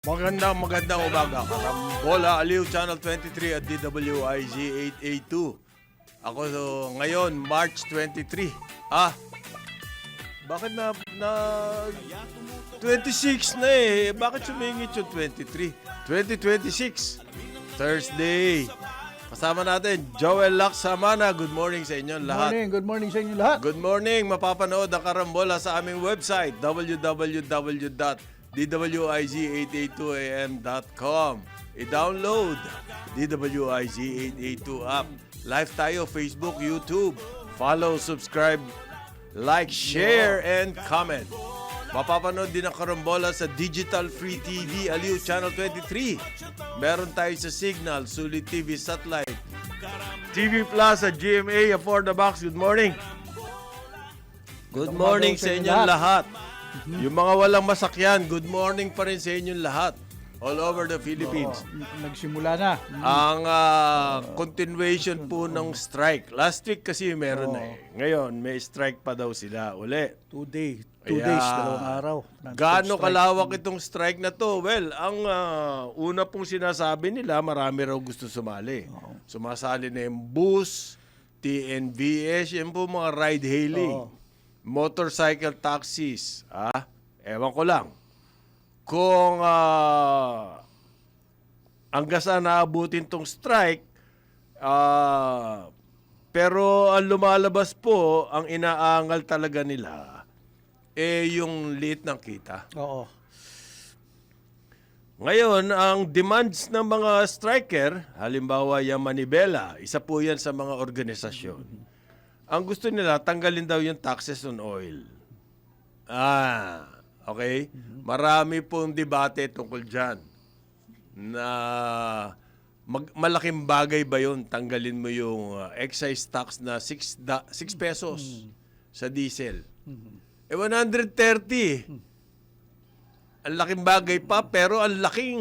Magandang umaga. Karambola Aliw, Channel 23 at DWIZ 882. Ako ngayon, March 23. Bakit na 26 na eh? Bakit sumingit yung 23? 2026, Thursday. Kasama natin, Joel Laksamana. Good morning sa inyo lahat. Good morning sa inyo lahat. Good morning. Mapapanood ang Karambola sa aming website, www.dwiz882am.com. I-download DWIZ 882 app. Live tayo, Facebook, YouTube. Follow, subscribe, like, share, and comment. Mapapanood din ang Karambola sa Digital Free TV, Aliw Channel 23. Meron tayo sa Signal, Sulit TV Satellite, TV Plus at GMA, For the Box. Good morning. Good morning sa inyong lahat. Yung mga walang masakyan, good morning pa rin sa inyong lahat. All over the Philippines. Nagsimula na. Ang continuation po ng strike. Last week kasi meron na eh. Ngayon, may strike pa daw sila uli. 2 days, 2 araw. Gaano kalawak itong strike na to? Well, ang una pong sinasabi nila, marami raw gusto sumali. Sumasali na yung bus, TNVS, yung po mga ride-hailing, motorcycle taxis. Ewan ko lang. Kung hanggang saan naabutin tong strike, pero ang lumalabas po, ang inaangal talaga nila, yung liit ng kita. Oo. Ngayon, ang demands ng mga striker, halimbawa yung Manibela, isa po yan sa mga organisasyon. Ang gusto nila, tanggalin daw yung taxes on oil. Okay? Marami pong debate tungkol dyan. Na malaking bagay ba yun? Tanggalin mo yung excise tax na 6 pesos sa diesel. 130. Ang laking bagay pa, pero ang laking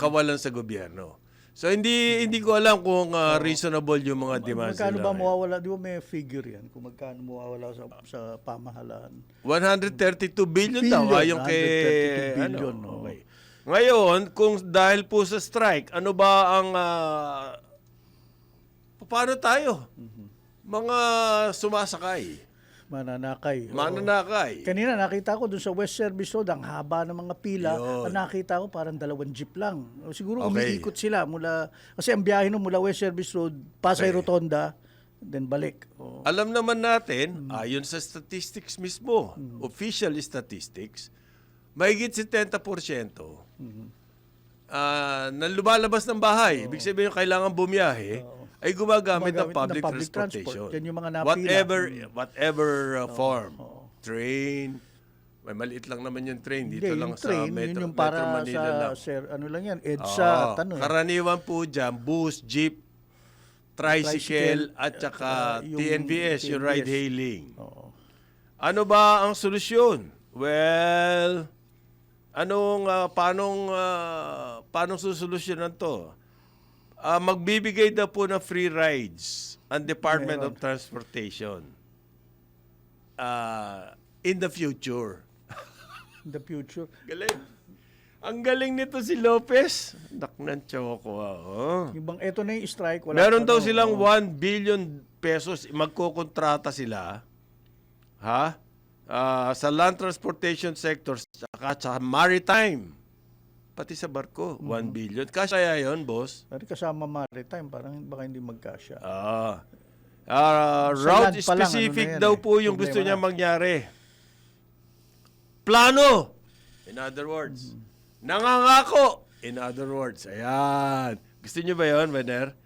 kawalan sa gobyerno. So, hindi ko alam kung reasonable yung mga demands nila. Magkano ba mawawala? Di ba may figure yan? Kung magkano mawawala sa pamahalaan? 132 billion daw. Ayon kay... 132 billion. Okay. Ngayon, kung dahil po sa strike, ano ba ang... paano tayo? Mga sumasakay. Mananakay. Mananakay. Kanina nakita ko dun sa West Service Road, ang haba ng mga pila. Ang nakita ko parang 2 jeep lang. Siguro umiikot sila mula, kasi ang biyahe nun mula West Service Road, Pasay Rotonda, then balik. Alam naman natin, ayon sa statistics mismo, official statistics, mahigit 70% na lumalabas ng bahay. Ibig sabihin kailangan bumiyahe, ay gumagamit ng public transportation. Yan yung mga napila. Whatever form. Train. May maliit lang naman yung train. Dito lang sa Metro Manila lang. Ano lang yan, EDSA, Karaniwan po dyan, bus, jeep, tricycle, at saka TNVS, yung ride-hailing. Ano ba ang solusyon? Well, paanong susolusyonan to? Magbibigay daw po ng free rides ang Department of Transportation in the future. In the future. Galing. Ang galing nito si Lopez. Naknan choco. Yung bang eto na yung strike. Meron daw silang 1 billion pesos. Magkukontrata sila. Sa land transportation sector at sa maritime. Pati sa barko, 1 billion. Kasya yun, boss? Pero kasama maritime, parang baka hindi magkasya. Route specific daw po yung gusto niya mangyari. Plano! In other words. Nangangako! In other words. Ayan. Gusto niyo ba yun, Vener?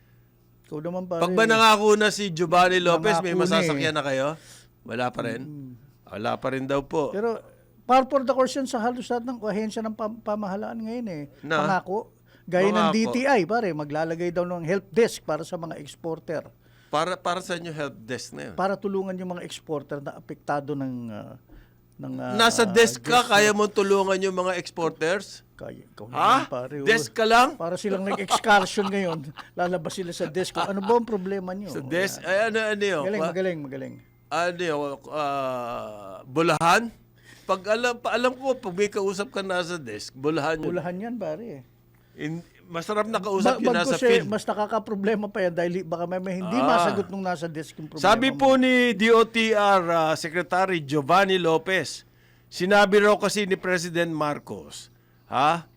Ikaw naman pare. Pag ba nangako na si Giovanni Lopez, may masasakyan na kayo? Wala pa rin? Wala pa rin daw po. Pero par for the course yan sa halos lahat ng ahensya ng pamahalaan ngayon eh. Pangako. Gaya ng DTI, pare, maglalagay daw ng help desk para sa mga exporter. Para sa inyo help desk na yun? Para tulungan yung mga exporter na apektado ng nasa desk ka, kaya mo tulungan yung mga exporters? Kaya, ikaw naman, pare. Desk ka lang? Para silang nag-excursion ngayon. Lalabas sila sa desk. Ano ba ang problema nyo? Sa desk? Ay, ano yun? Magaling. Ano yun? Bulahan? alam ko, pag may kausap ka nasa desk, bulahan yun. Bulahan yan, pare. Masarap na kausap yun nasa Bagkus field. mas nakaka-problema pa yan dahil baka may hindi masagot nung nasa desk yung problema Sabi mo. po ni DOTR Secretary Giovanni Lopez, sinabi raw kasi ni President Marcos,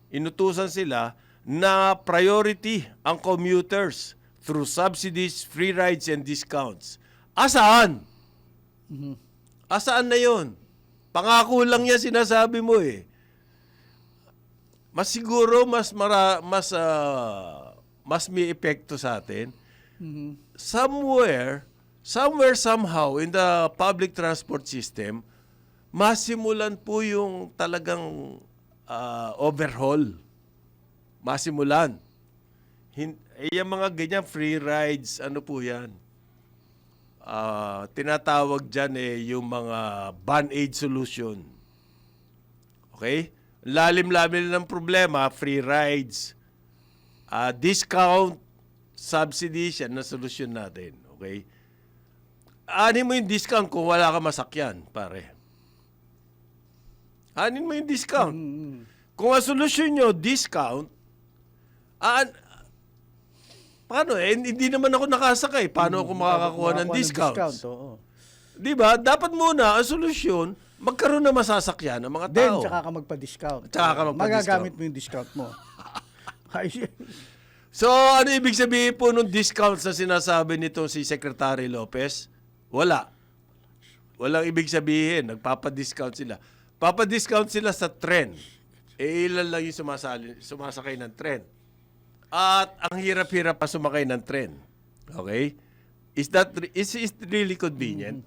inutusan sila na priority ang commuters through subsidies, free rides, and discounts. Asaan? Asaan na yon? Pangako lang yan sinasabi mo eh. Mas siguro mas may epekto sa atin. Somewhere somehow in the public transport system, masimulan po yung talagang overhaul. Masimulan. Yung mga ganyan free rides, ano po yan? Tinatawag dyan yung mga band-aid solution. Okay? Lalim-lalim ng problema, free rides, discount, subsidies, yan na solusyon natin. Okay? Anin mo yung discount kung wala ka masakyan, pare. Anin mo yung discount. Kung ang solusyon nyo, discount, paano hindi naman ako nakasakay. Paano ako makakakuha ng discounts? Oo. Diba? Dapat muna, ang solusyon, magkaroon na masasakyan ng mga Then, tao. tsaka ka magpa-discount. Tsaka ka magpa-discount. Magagamit mo yung discount mo. So, ano ibig sabihin po nung discounts na sinasabi nito si Secretary Lopez? Wala. Walang ibig sabihin. Nagpapa-discount sila. Papa-discount sila sa tren. Ilan lang yung sumasakay ng tren. At ang hirap-hirap pa sumakay ng tren. Okay? Is it really convenient?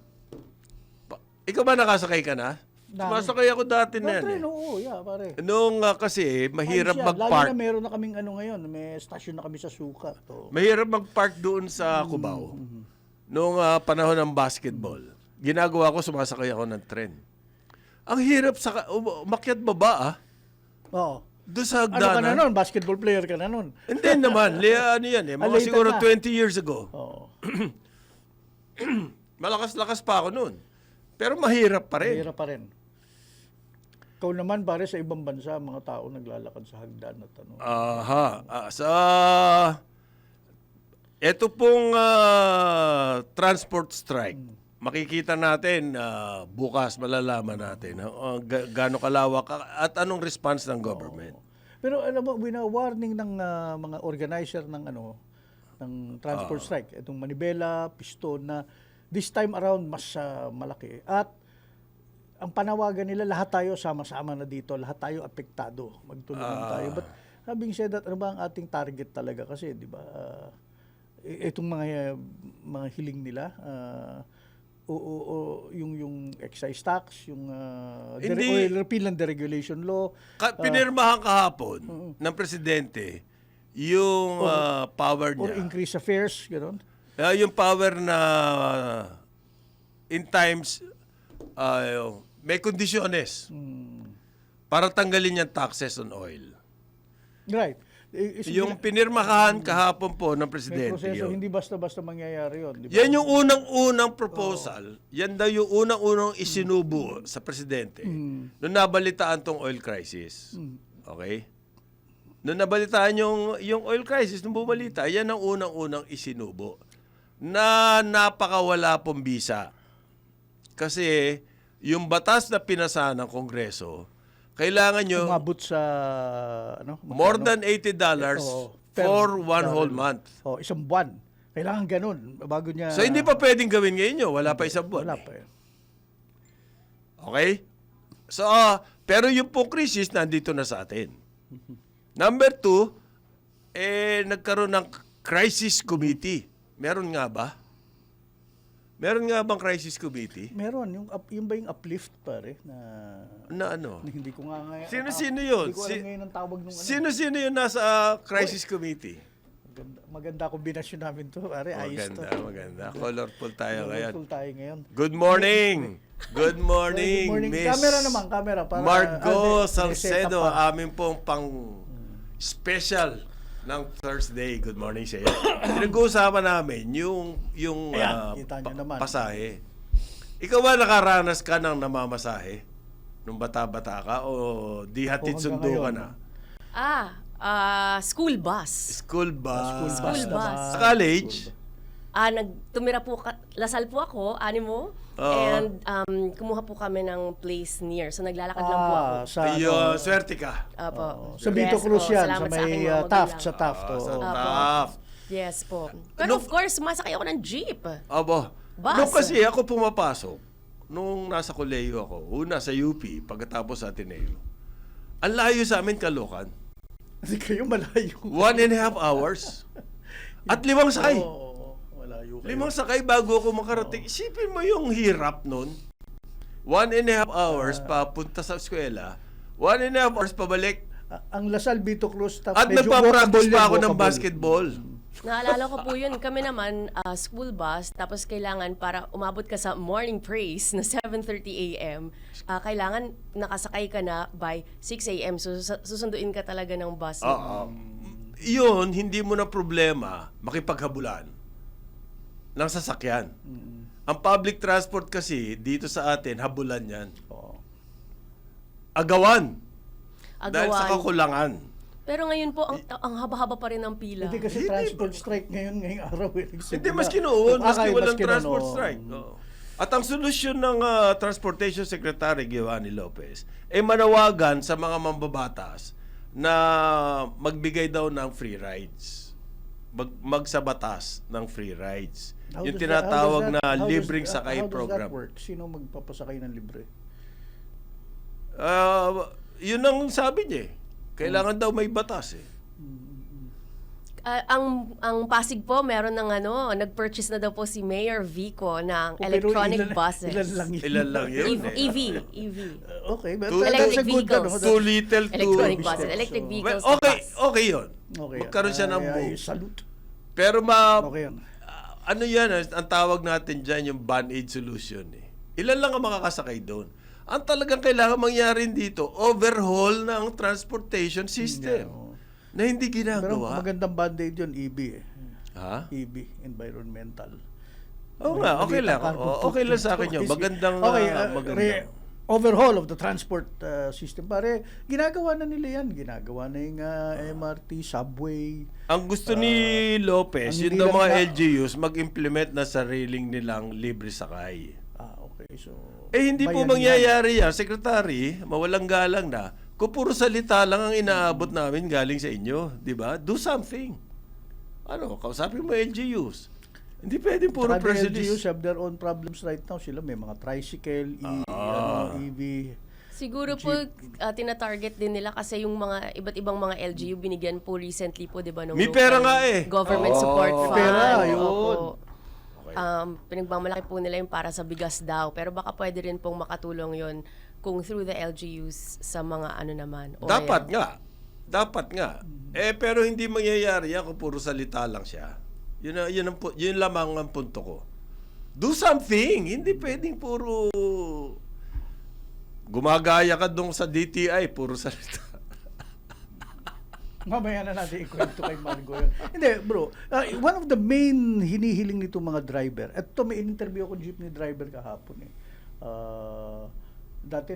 Ikaw ba nakasakay ka na? Sumasakay ako dati na yan. Tren, oo, yeah, pare. Nung kasi mahirap Lalo mag-park. na meron na kaming ngayon, may stasyon na kami sa Sukat. Mahirap mag-park doon sa Cubao. Nung panahon ng basketball. Ginagawa ko, sumasakay ako ng tren. Ang hirap umakyat baba Oo. doon sa Ano ka na hagdanan. nun? Basketball player ka na nun. Hindi naman. Ano yan eh. Mga Later siguro na. 20 years ago. Oo. Malakas-lakas pa ako noon. Pero mahirap pa rin. Mahirap pa rin. Ikaw naman, pare, sa ibang bansa, mga tao naglalakad sa hagdan at ano. Ito pong transport strike. Makikita natin bukas, malalaman natin gaano kalawak at anong response ng government. Pero alam mo, wina-warning ng mga organizer ng ng transport strike, itong Manibela, Piston, na this time around mas malaki. At ang panawagan nila, lahat tayo sama-sama na dito, lahat tayo apektado, magtulungan tayo. But having said that, ano ba ang ating target talaga? Kasi, di ba, itong mga hiling nila, yung excise tax, yung repeal and deregulation law. Pinirmahan kahapon ng presidente yung power Or niya. increase affairs, gano'n. Yung power na in times may kondisyones para tanggalin yung taxes on oil. Right. Yung pinirmahan kahapon po ng May presidente proseso, yun. hindi basta-basta mangyayari yun. Di ba? Yan yung unang-unang proposal. Yan daw yung unang-unang isinubo sa presidente. Noong nabalitaan tong oil crisis. Okay? Noong nabalitaan yung oil crisis, nung bumalita, yan ang unang-unang isinubo. Na napakawala pong bisa. Kasi yung batas na pinasa ng Kongreso, kailangan nyo umabot sa more than $80 for one whole month. Isang buwan. Kailangan ganun bago niya. So hindi pa pwedeng gawin ngayon yun. Wala pa isang buwan. Wala pa. Okay? So, pero yung po crisis nandito na sa atin. Number 2, nagkaroon ng crisis committee. Meron nga ba? Meron nga bang crisis committee? Meron. Yung ba yung uplift, pare? Na ano? Hindi ko nga ngayon. Sino-sino yun? Hindi ko alam ngayon ang tawag nung Sino-sino yun nasa crisis committee? Maganda kombinasyon namin to, pare. Ayos to. Maganda. Colorful tayo ngayon. Colorful tayo ngayon. Good morning! Good morning, Good morning. Miss Camera. Para, Margo set Salcedo, up pa. amin pong pang-special ng Thursday. Good morning sa iyo. Pinag-uusapan namin yung Ayan, kita nyo naman. pasahe. Ikaw ba nakaranas ka ng namamasahe? Nung bata-bata ka o di hatid O, hanggang sundo ka ngayon. na? School bus. School bus. School bus. naman. Sa college? Tumira po, Lasal po ako, Animo. Oo. And kumuha po kami ng place near. So naglalakad lang po ako. Sa, Ayun, swerte ka. Opo. sa Vito Yes Cruz po, yan, sa salamat sa aking may mga Taft, magulang. sa Taft. Sa oo. Taft. Yes po. Pero Nung- of course, sumasakay ako ng jeep. Abo. Bus. Nung kasi ako pumapasok, nung nasa kolehiyo ako, una sa UP, pagkatapos sa Ateneo, ang layo sa amin, Caloocan. Hindi kayo malayo. 1.5 hours. At 5 sakay. Oo, malayo kayo. 5 sakay bago ako makarating. Isipin mo yung hirap nun. 1.5 hours papunta sa eskwela. 1.5 hours pabalik. Ang Lasal Vito Cruz, At medyo nagpa-practice walkable pa yan, ako ng walkable. basketball. Naalala ko po yun. Kami naman, school bus, tapos kailangan para umabot ka sa morning praise na 7:30 a.m., kailangan nakasakay ka na by 6 a.m. So susunduin ka talaga ng bus. Oo. Yun, hindi mo na problema makipaghabulan ng sasakyan. Ang public transport kasi, dito sa atin, habulan yan. Oo. Agawan. Dahil sa Agawan. kakulangan. Pero ngayon po, ang haba-haba pa rin ng pila. Hindi kasi transport strike ngayong araw. Hindi, maski noon, maski walang transport strike. Oo. At ang solusyon ng Transportation Secretary Giovanni Lopez ay manawagan sa mga mambabatas na magbigay daw ng free rides. Magsabatas ng free rides. Yung tinatawag na libreng sakay program. How does that work? Sino magpapasakay ng libre? Yun ang sabi niya eh. Kailangan daw may batas eh. Ang Pasig po, meron ng nag-purchase na daw po si Mayor Vico ng Pero electronic ilan- buses. Ilan lang yun? Ilan lang yun eh. EV. Okay, but Two- that's Electric a good vehicles. ano, Too little, too... Electronic big buses. steps. Electric So, vehicles. Well, okay, na bus. okay yun. Okay. Magkaroon siya ng Ay, move. salute. Pero Okay yan. ano yan, ang tawag natin dyan, yung band-aid solution eh. Ilan lang ang makakasakay doon? Ang talagang kailangan mangyari dito, overhaul ng transportation system Yeah, oo. na hindi Pero ginagawa. magandang band-aid yun, EB eh. Ha? EB, environmental. Oo nga, okay lang. Okay lang sa akin yun. Magandang, magandang. Overhaul of the transport system. Pare, ginagawa na nila yan. Ginagawa na yung MRT, subway. Ang gusto ni Lopez, ang yun hindi daw lang mga na- LGUs, mag-implement na sariling nilang libre sakay. Okay. So, Hindi po bayanihan. mangyayari yan, Secretary, mawalang galang na, kung puro salita lang ang inaabot namin galing sa inyo, di ba? Do something. Kausapin mo LGUs. Hindi pwedeng puro Saka press the LGUs release. have their own problems right now. Sila may mga tricycle, EV. Siguro po, tina-target din nila kasi yung mga iba't ibang mga LGU binigyan po recently po, di ba? Nung May local pera nga eh. Government support fund. Pera, yun. Opo. Pinagmamalaki po nila yung para sa bigas daw. Pero baka pwede rin pong makatulong yon kung through the LGUs sa mga naman. oil. Dapat nga. Pero hindi mangyayari yan kung puro salita lang siya. Yun lamang ang punto ko. Do something. Hindi pwedeng puro gumagaya ka dong sa DTI, puro salita. Mamaya na natin ikwento kay Margo yun. Hindi, bro. One of the main hinihiling nito mga driver, at ito may in-interview ako jeepney driver kahapon eh. Dati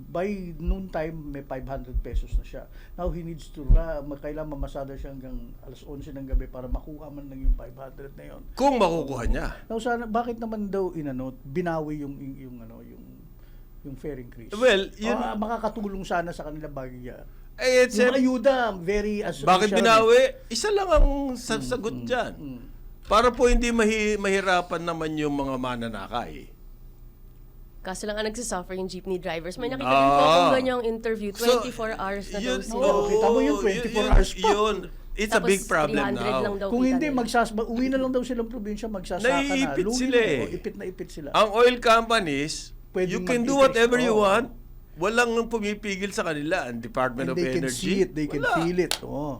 by noon time, may 500 pesos na siya. Now, he needs to, kailangan mamasada siya hanggang alas 11 ng gabi para makuha man lang yung 500 na yun. Kung makukuha niya. Now, bakit naman daw binawi yung fare increase? Well, yun- makakatulong sana sa kanila bagay yan. Yung Yung ayuda, very bakit binawi? Isa lang ang sagot dyan. Para po hindi mahirapan naman yung mga mananakay. Kaso lang ang nagsasuffer yung jeepney drivers. May nakita rin po akong ganyang interview. 24 hours na daw sila. kita mo yung 24 hours pa. It's a big problem 300 lang now. daw Kung kita hindi, nila. uwi na lang daw silang probinsya, magsasaka na. Naiipit Lugi sila na, eh. ipit na ipit sila. Ang oil companies, Pwedeng you can do mag-increase. whatever you Oo. want. Walang pumipigil sa kanila. Ang Department And of they can Energy. see it, they can wala. feel it. Oh.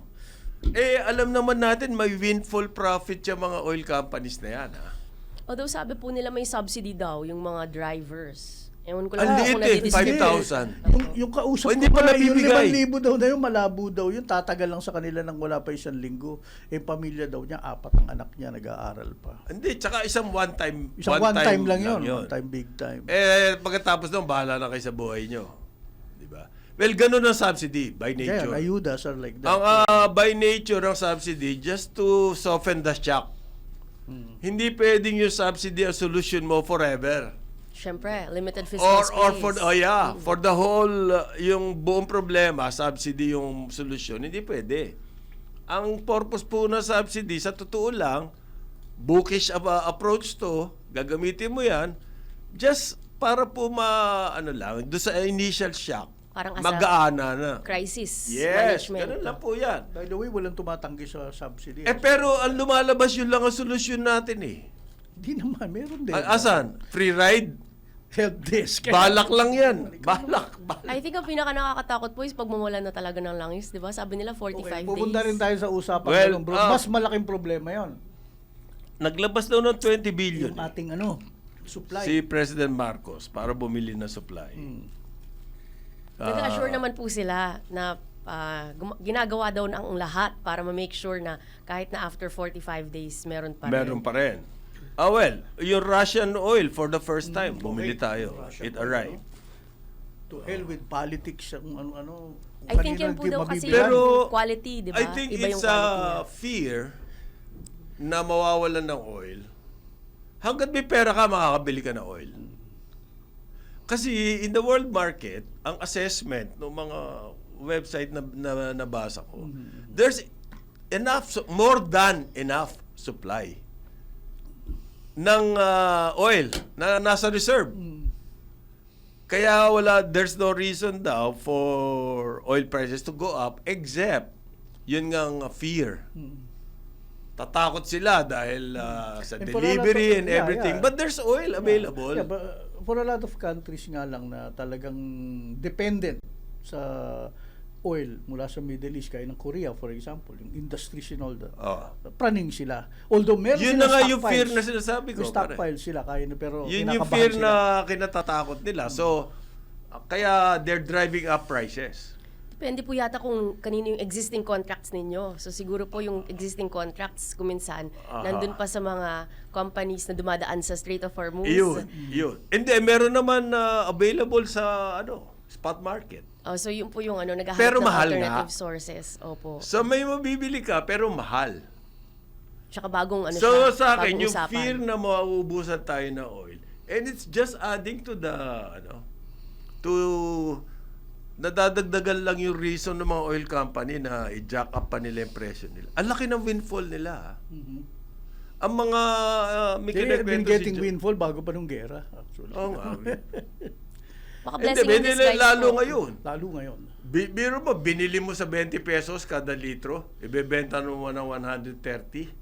Alam naman natin may windfall profit yung mga oil companies na yan. Ha? Although sabi po nila may subsidy daw yung mga drivers. Ewan ko lang Ang kung liit eh, nadidistribute. 5,000. Yung kausap O, hindi ko pa pa, yung nabibigay. 5,000 daw na yun, malabo daw yun. Tatagal lang sa kanila nang wala pa 1 linggo. Eh, pamilya daw niya, 4 ang anak niya, nag-aaral pa. Hindi, tsaka isang one-time Isang one time lang yun. One time, big time. Pagkatapos nun, bahala na kayo sa buhay nyo. Di ba? Well, ganun ang subsidy by Kaya, nature. ayudas are like that. Ang by nature ang subsidy just to soften the shock. Hindi pwedeng yung subsidy ang solution mo forever. Siyempre, limited fiscal space. Or for the whole yung buong problema, subsidy yung solution, hindi pwede. Ang purpose po ng subsidy, sa totoo lang, bookish approach to, gagamitin mo yan, just para po doon sa initial shock, Parang mag-aana na. crisis Yes, management. ganun lang po yan. By the way, walang tumatanggi sa subsidy. Pero ang lumalabas yun lang ang solusyon natin eh. Hindi naman, meron din. Asan? Free ride? Help desk. Balak lang yan. Balak. I think ang pinaka nakakatakot po is pag mawala na talaga ng langis, di ba? Sabi nila 45 Okay, days. pupunta rin tayo sa usapan Well, ganun, bro. Mas malaking problema yon. Naglabas daw ng 20 billion Yung ating supply. si President Marcos para bumili ng supply. Nag-assure naman po sila na ginagawa daw na ang lahat para ma-make sure na kahit na after 45 days, meron pa rin. Meron pa rin. Well, yung Russian oil for the first time, bumili tayo. It arrived. To hell with politics, kung ano-ano. I think yan po daw kasi Pero, yung quality, di ba? I think Iba yung it's quality a niya. fear na mawawalan ng oil. Hanggat may pera ka, makakabili ka ng oil. Kasi in the world market, ang assessment ng mga website na nabasa ko, there's enough, more than enough supply ng oil na nasa reserve. Kaya there's no reason daw for oil prices to go up except yun ngang fear. Tatakot sila dahil sa And for a lot delivery of- and yeah, everything. yeah. But there's oil available. Yeah, but for a lot of countries nga lang na talagang dependent sa oil mula sa Middle East, kaya ng Korea, for example, yung industries and all that. Praning sila. Although meron Yun sila na nga yung stockpiles. fear na sinasabi ko. May stockpile sila, kaya na, pero Yun yung kinakabahan fear sila. na kinatatakot nila. So, kaya they're driving up prices. Depende po yata kung kanino yung existing contracts ninyo. So siguro po yung existing contracts kuminsan nandun pa sa mga companies na dumadaan sa Strait of Hormuz. Yun. Hindi, meron naman available sa spot market. So yun po yung naghahanap Pero ng mahal alternative nga. sources. Opo. So, may mabibili ka, pero mahal. Tsaka bagong So siya, sa akin, bagong yung usapan. fear na mauubusan tayo ng oil, and it's just adding to the, nadadagdagan lang yung reason ng mga oil company na i-jack up pa nila yung presyo nila. Ang laki ng windfall nila. Ang mga, may They have been kinikwento getting si windfall bago pa nung gera, actually. Oo nga. Baka Hindi, blessing in disguise lalo po. ngayon. Lalo ngayon. Biro mo, binili mo sa 20 pesos kada litro, ibebenta mo ng 130.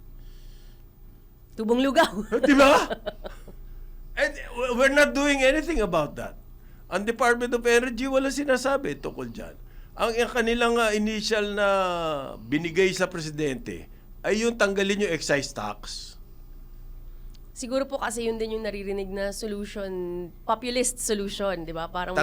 Tubong lugaw. Di ba? And we're not doing anything about that. Ang Department of Energy wala sinasabi tungkol dyan. Ang kanilang initial na binigay sa presidente ay yung tanggalin yung excise tax. Siguro po kasi yun din yung naririnig na solution, populist solution, di ba? Parang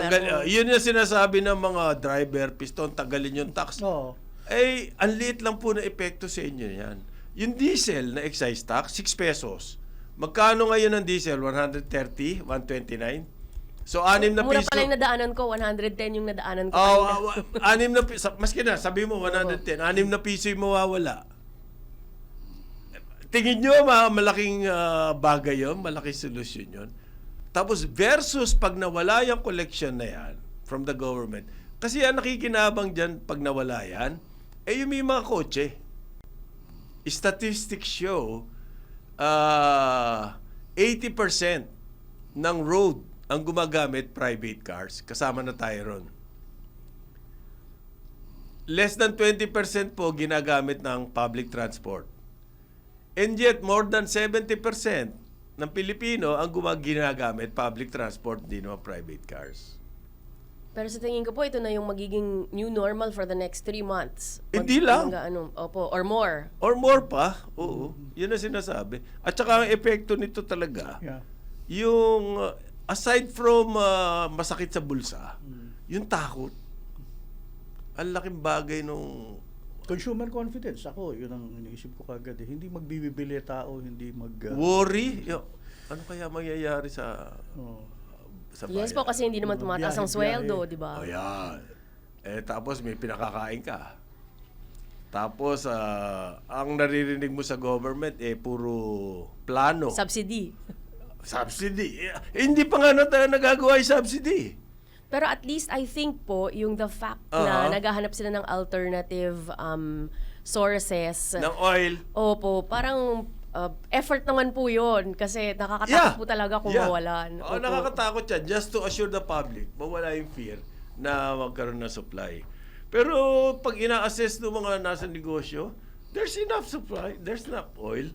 Yun yung sinasabi ng mga driver, piston, tanggalin yung tax. Oo. Eh, ang liit lang po na epekto sa inyo yan. Yung diesel na excise tax, 6 pesos. Magkano ngayon ang diesel? 130? 129? So, 6 na mura piso. pala yung nadaanan ko, 110 yung nadaanan ko. Oh, 6 na piso. Maski na, sabi mo 110. 6 na piso yung mawawala. Tingin nyo, malaking bagay yun, malaking solusyon yun. Tapos versus pag nawala yung collection na yan from the government, kasi ang nakikinabang dyan pag nawala yan, yung may mga kotse. Statistics show, 80% ng road ang gumagamit private cars, kasama na tayo ron. Less than 20% po ginagamit ng public transport. And yet, more than 70% ng Pilipino ang ginagamit public transport, di naman private cars. Pero sa tingin ko po, ito na yung magiging new normal for the next 3 months. Hindi lang. Opo, or more. Or more pa, oo. Yun ang sinasabi. At saka ang epekto nito talaga, Yeah. yung aside from masakit sa bulsa, yung takot, ang laking bagay nung Consumer confidence, ako, yun ang iniisip ko kagad. Hindi magbibili tao, hindi worry. Ano kaya mangyayari sa bayan? Yes po, kasi hindi naman tumataas ang sweldo, di ba? Oh, yan. Tapos may pinakakain ka. Tapos, ang naririnig mo sa government, puro plano. Subsidy. Subsidy. Hindi pa nga nagagawa yung subsidy. Pero at least I think po, yung the fact na naghahanap sila ng alternative sources. Ng oil. Opo, parang effort naman po yun kasi nakakatakot po talaga kung mawalan. Oo, nakakatakot yan. Just to assure the public, mawala yung fear na magkaroon ng supply. Pero pag ina-assess ng mga nasa negosyo, there's enough supply, there's enough oil.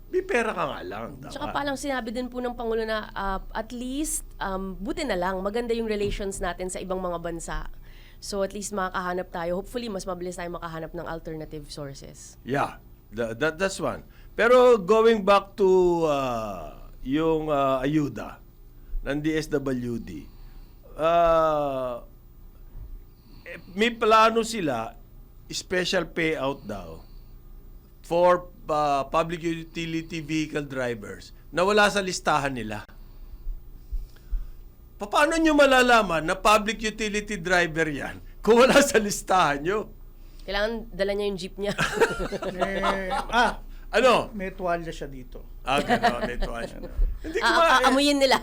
May pera ka nga lang. Tsaka palang sinabi din po ng Pangulo na at least, buti na lang, maganda yung relations natin sa ibang mga bansa. So at least makakahanap tayo. Hopefully, mas mabilis tayo makahanap ng alternative sources. Yeah, that's one. Pero going back to yung ayuda ng DSWD, may plano sila, special payout daw, for public utility vehicle drivers na wala sa listahan nila. Paano nyo malalaman na public utility driver yan kung wala sa listahan nyo? Kailangan dala niya yung jeep niya. Ano? may tuwalya siya dito. Gano'n, ito. Hindi ko Amuyin nila.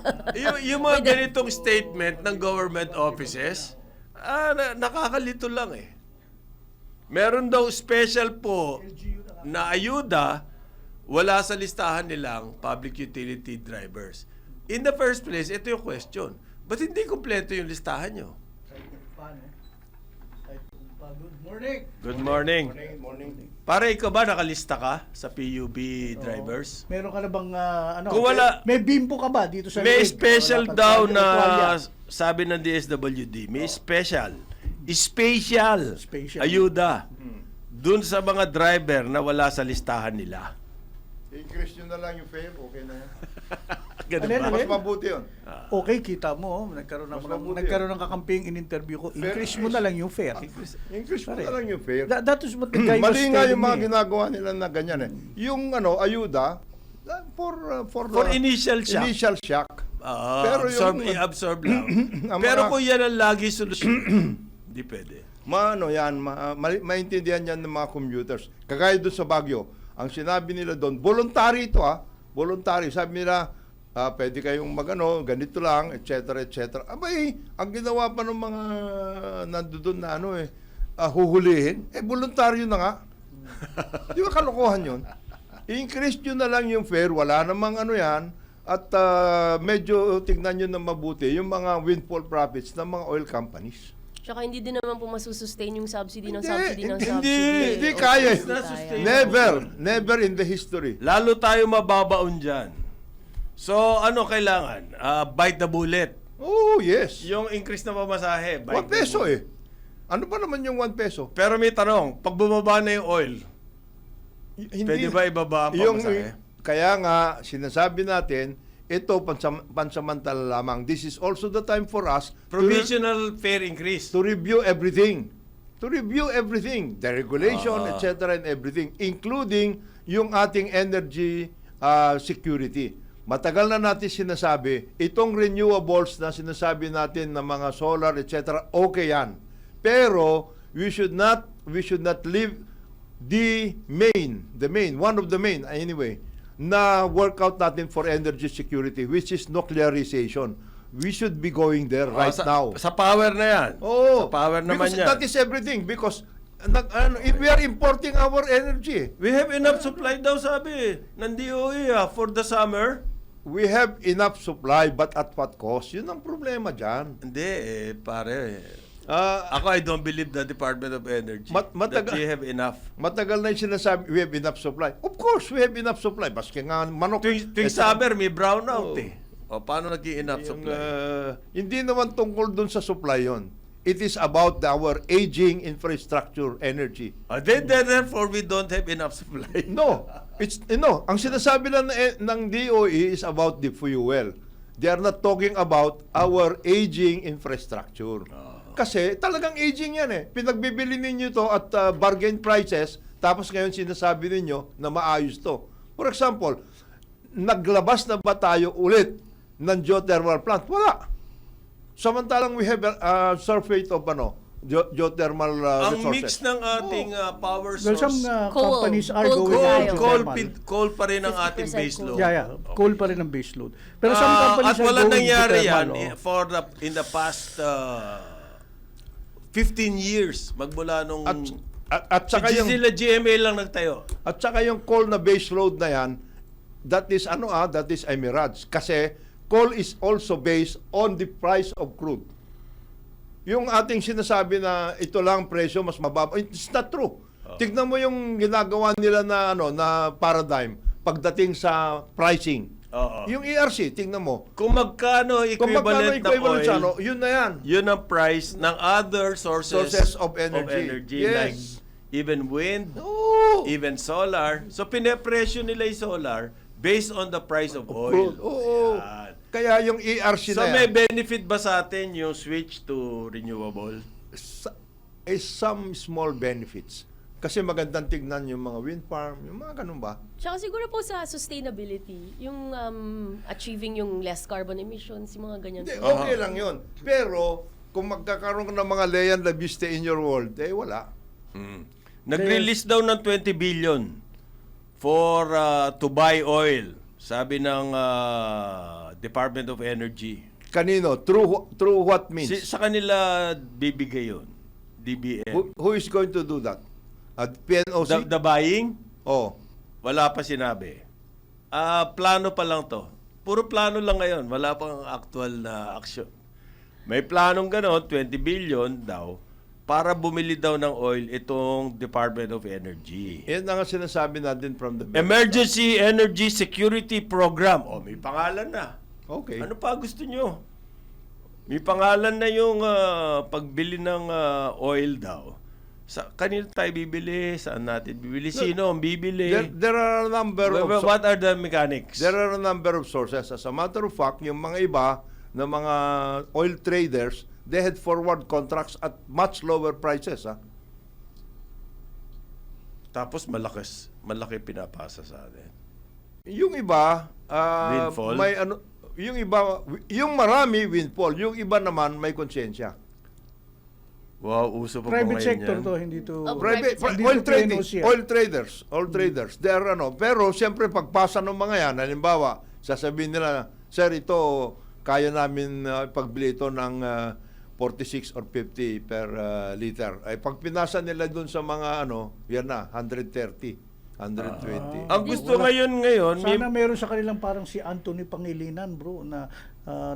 yung mga ganitong statement ng government offices, nakakalito lang eh. Meron daw special po na ayuda, wala sa listahan nilang public utility drivers. In the first place, ito yung question. Ba't hindi kompleto yung listahan nyo? Good Good morning. morning. Para ikaw ba nakalista ka sa PUB drivers? Meron ka na bang Kung wala- may bimpo ka ba dito sa May leg? special Wala pa daw tuwalya, na tuwalya. sabi ng DSWD, may special Special. ayuda dun sa mga driver na wala sa listahan nila. I-increase nyo na lang yung fare, okay na yan. Ganun Ano ba? yan? Mas mabuti yun. Okay, kita mo, Mas mabuti nagkaroon ng kakamping in-interview ko. Increase mo na lang yung fare. Increase mo Pare. na lang yung fare. That is what the guy was Mali nga telling yung mga me. ginagawa nila na ganyan eh. Yung ayuda, for initial shock. Initial shock. Pero Absorb lang. Ang Pero mga- kung yan ang lagi solusyon, hindi pwede. Maintindihan yan ng mga commuters. Kagaya doon sa Baguio, ang sinabi nila doon, voluntary ito voluntary. Sabi nila, pwede kayong ganito lang, etc. etc. Abay, ang ginawa pa ng mga nandoon na huhulihin, voluntaryo na nga. Di ba kalokohan yun? I-increase nyo na lang yung fare, wala namang yan, at medyo tignan nyo na mabuti yung mga windfall profits ng mga oil companies. Tsaka hindi din naman po masusustain yung subsidy ng Hindi, subsidy ng hindi, subsidy. hindi kaya. Hindi kaya. Never in the history. Lalo tayo mababaon dyan. So, ano kailangan? Bite the bullet. Oh, yes. Yung increase na pamasahe. 1 peso eh. Ano ba naman yung 1 peso? Pero may tanong, pag bumaba na yung oil, pwede ba ibaba ang pamasahe? Kaya nga, sinasabi natin, ito pansamantala lamang. This is also the time for us Provisional fare increase. to review everything. To review everything. The regulation, etc. and everything. Including yung ating energy security. Matagal na natin sinasabi, itong renewables na sinasabi natin na mga solar, etc. Okay yan. Pero, we should not leave the main, one of the main, anyway, na workout natin for energy security, which is nuclearization. We should be going there right now. Sa power na yan. Oh, Sa power naman because yan. that is everything. Because if we are importing our energy, We have enough supply daw sabi ng DOE for the summer. we have enough supply, but at what cost? Yun ang problema dyan. Hindi pare. Ako, I don't believe the Department of Energy that we have enough. Matagal na yung sinasabi, we have enough supply. Of course, we have enough supply. Baski nga manok. Tuwing summer, may brownout O, paano nag-i-enough Yung, supply? hindi naman tungkol dun sa supply yon. It is about our aging infrastructure energy. Therefore, we don't have enough supply. No, ang sinasabi lang ng DOE is about the fuel. They are not talking about our aging infrastructure. Kasi talagang aging yan eh. Pinagbibili ninyo to at bargain prices, tapos ngayon sinasabi ninyo na maayos to. For example, naglabas na ba tayo ulit ng geothermal plant? Wala. Samantalang we have a surfeit of geothermal Ang resources. mix ng ating power Well, some source, Coal. companies are Coal going tayo. into thermal. coal pa rin ang ating 50% base load. Yeah. Coal pa rin ang base load. Pero some companies At are wala going nangyari to yan thermal. in the past 15 years magmula nung At saka yung sila GMA lang nagtayo. At saka yung coal na base load na yan, that is a mirage. Kasi coal is also based on the price of crude. Yung ating sinasabi na ito lang presyo mas mababa, it's not true. Tignan mo yung ginagawa nila na paradigm pagdating sa pricing. Oo. Yung ERC, tignan mo. Kung magkano Kung magkano equivalent, equivalent ng sa oil, yun na yan. yun ang price ng other sources Of energy. Yes. like even wind, Oo. even solar. So pinepresyo nila yung solar based on the price of oil. Crude. Oo. Yan. Kaya yung ERC So na may yan, benefit ba sa atin yung switch to renewable? some small benefits. Kasi magandang tignan yung mga wind farm, yung mga ganun ba? Tsaka siguro po sa sustainability, yung achieving yung less carbon emissions, yung mga ganyan. Hindi, okay lang yun. Pero, kung magkakaroon ka ng mga Leon Labiste in your world, wala. Nag-release daw ng 20 billion for to buy oil, sabi ng Department of Energy. Kanino? Through what means? Sa kanila bibigay yun. DBM. Who is going to do that? At PNOC? The buying, Oh. wala pa sinabi. Plano pa lang to. Puro plano lang ngayon. Wala pang actual na action. May planong gano'n, 20 billion daw, para bumili daw ng oil itong Department of Energy. Yan ang sinasabi natin from the Emergency Energy Security Program. May pangalan na. Okay. Ano pa gusto nyo? May pangalan na yung pagbili ng oil daw. Kanino tayo bibili? Saan natin bibili? Sino ang bibili? There are a number of What are the mechanics? There are a number of sources. As a matter of fact, yung mga iba na mga oil traders, they had forward contracts at much lower prices. Tapos malaki pinapasa sa atin. Yung iba, Windfall? yung marami windfall, yung iba naman may konsensya. Wow, uso pa ba Private ngayon sector yan? to, hindi to... Private sector. Oil trading, PNOC, oil traders, they are pero siyempre pagpasa ng mga yan, halimbawa, sasabihin nila, sir, ito kaya namin pagbili ito ng 46 or 50 per liter. Ay pag pinasa nila dun sa mga yan na 130, 120. Ang gusto ngayon, Sana meron sa kanilang parang si Anthony Pangilinan, bro, na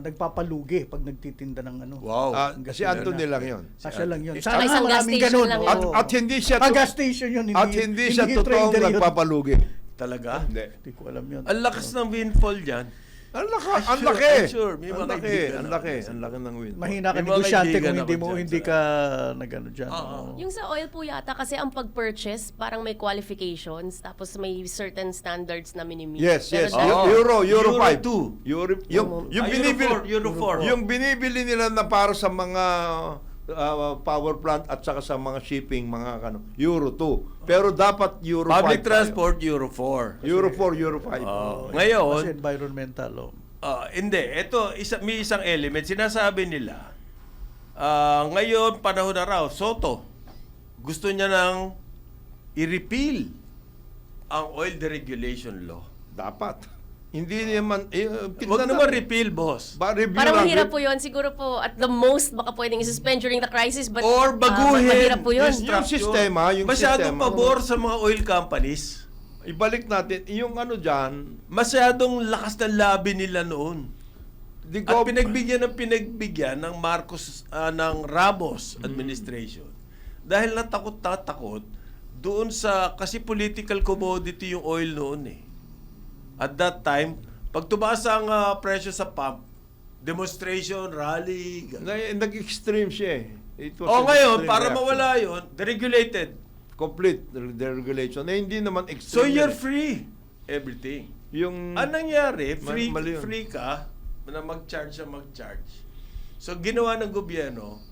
nagpapalugi pag nagtitinda ng Wow. Si Anthony lang 'yon. Siya lang yun. Saka Sana isang gas maraming station ganun. lang oo. yun. At hindi siya gas station yun. at hindi siya totoong trader yun. nagpapalugi. Talaga? Hindi. Hindi ko alam yun. Ang lakas ng windfall dyan. Ang I'm laki. sure. May mga kaibigan Ang ako. laki ng win. Mahina ka May mga negosyante kaibigan kung ako dyan, hindi sir. ka nagano dyan. Yung sa oil po yata, kasi ang pag-purchase, parang may qualifications, tapos may certain standards na minimum. Yes. Oo. Euro 5. 2. Yung binibili Euro 4. yung binibili nila na para sa mga power plant at saka sa mga shipping, mga Euro 2. Pero dapat Euro 5. Public tayo. transport, Euro 4. Euro 4, Euro 5. Ngayon, Kasi environmental. hindi. Ito, may isang element. Sinasabi nila, ngayon, panahon na raw, Soto, gusto niya nang i-repeal ang oil deregulation law. Dapat. Hindi naman Huwag naman repeal, boss. review Parang lang. mahirap po yun. Siguro po, at the most, baka pwedeng isuspend during the crisis, but Or baguhin mahirap po yun. Yung sistema, Masyadong pabor sa mga oil companies. Ibalik natin, yung dyan, Masyadong lakas ng labi nila noon. the At gov- pinagbigyan ng Marcos, ng Ramos administration. Dahil natakot doon kasi political commodity yung oil noon eh. At that time, pag tumaas ang presyo sa pump, demonstration, rally, nag-extreme siya eh. It was an ngayon, extreme para reaction. mawala yun, deregulated. Complete deregulation. Hindi naman extreme. So you're yun eh. free. Everything. Yung Anong nangyari? Mali yun. Free ka, na mag-charge. So, ginawa ng gobyerno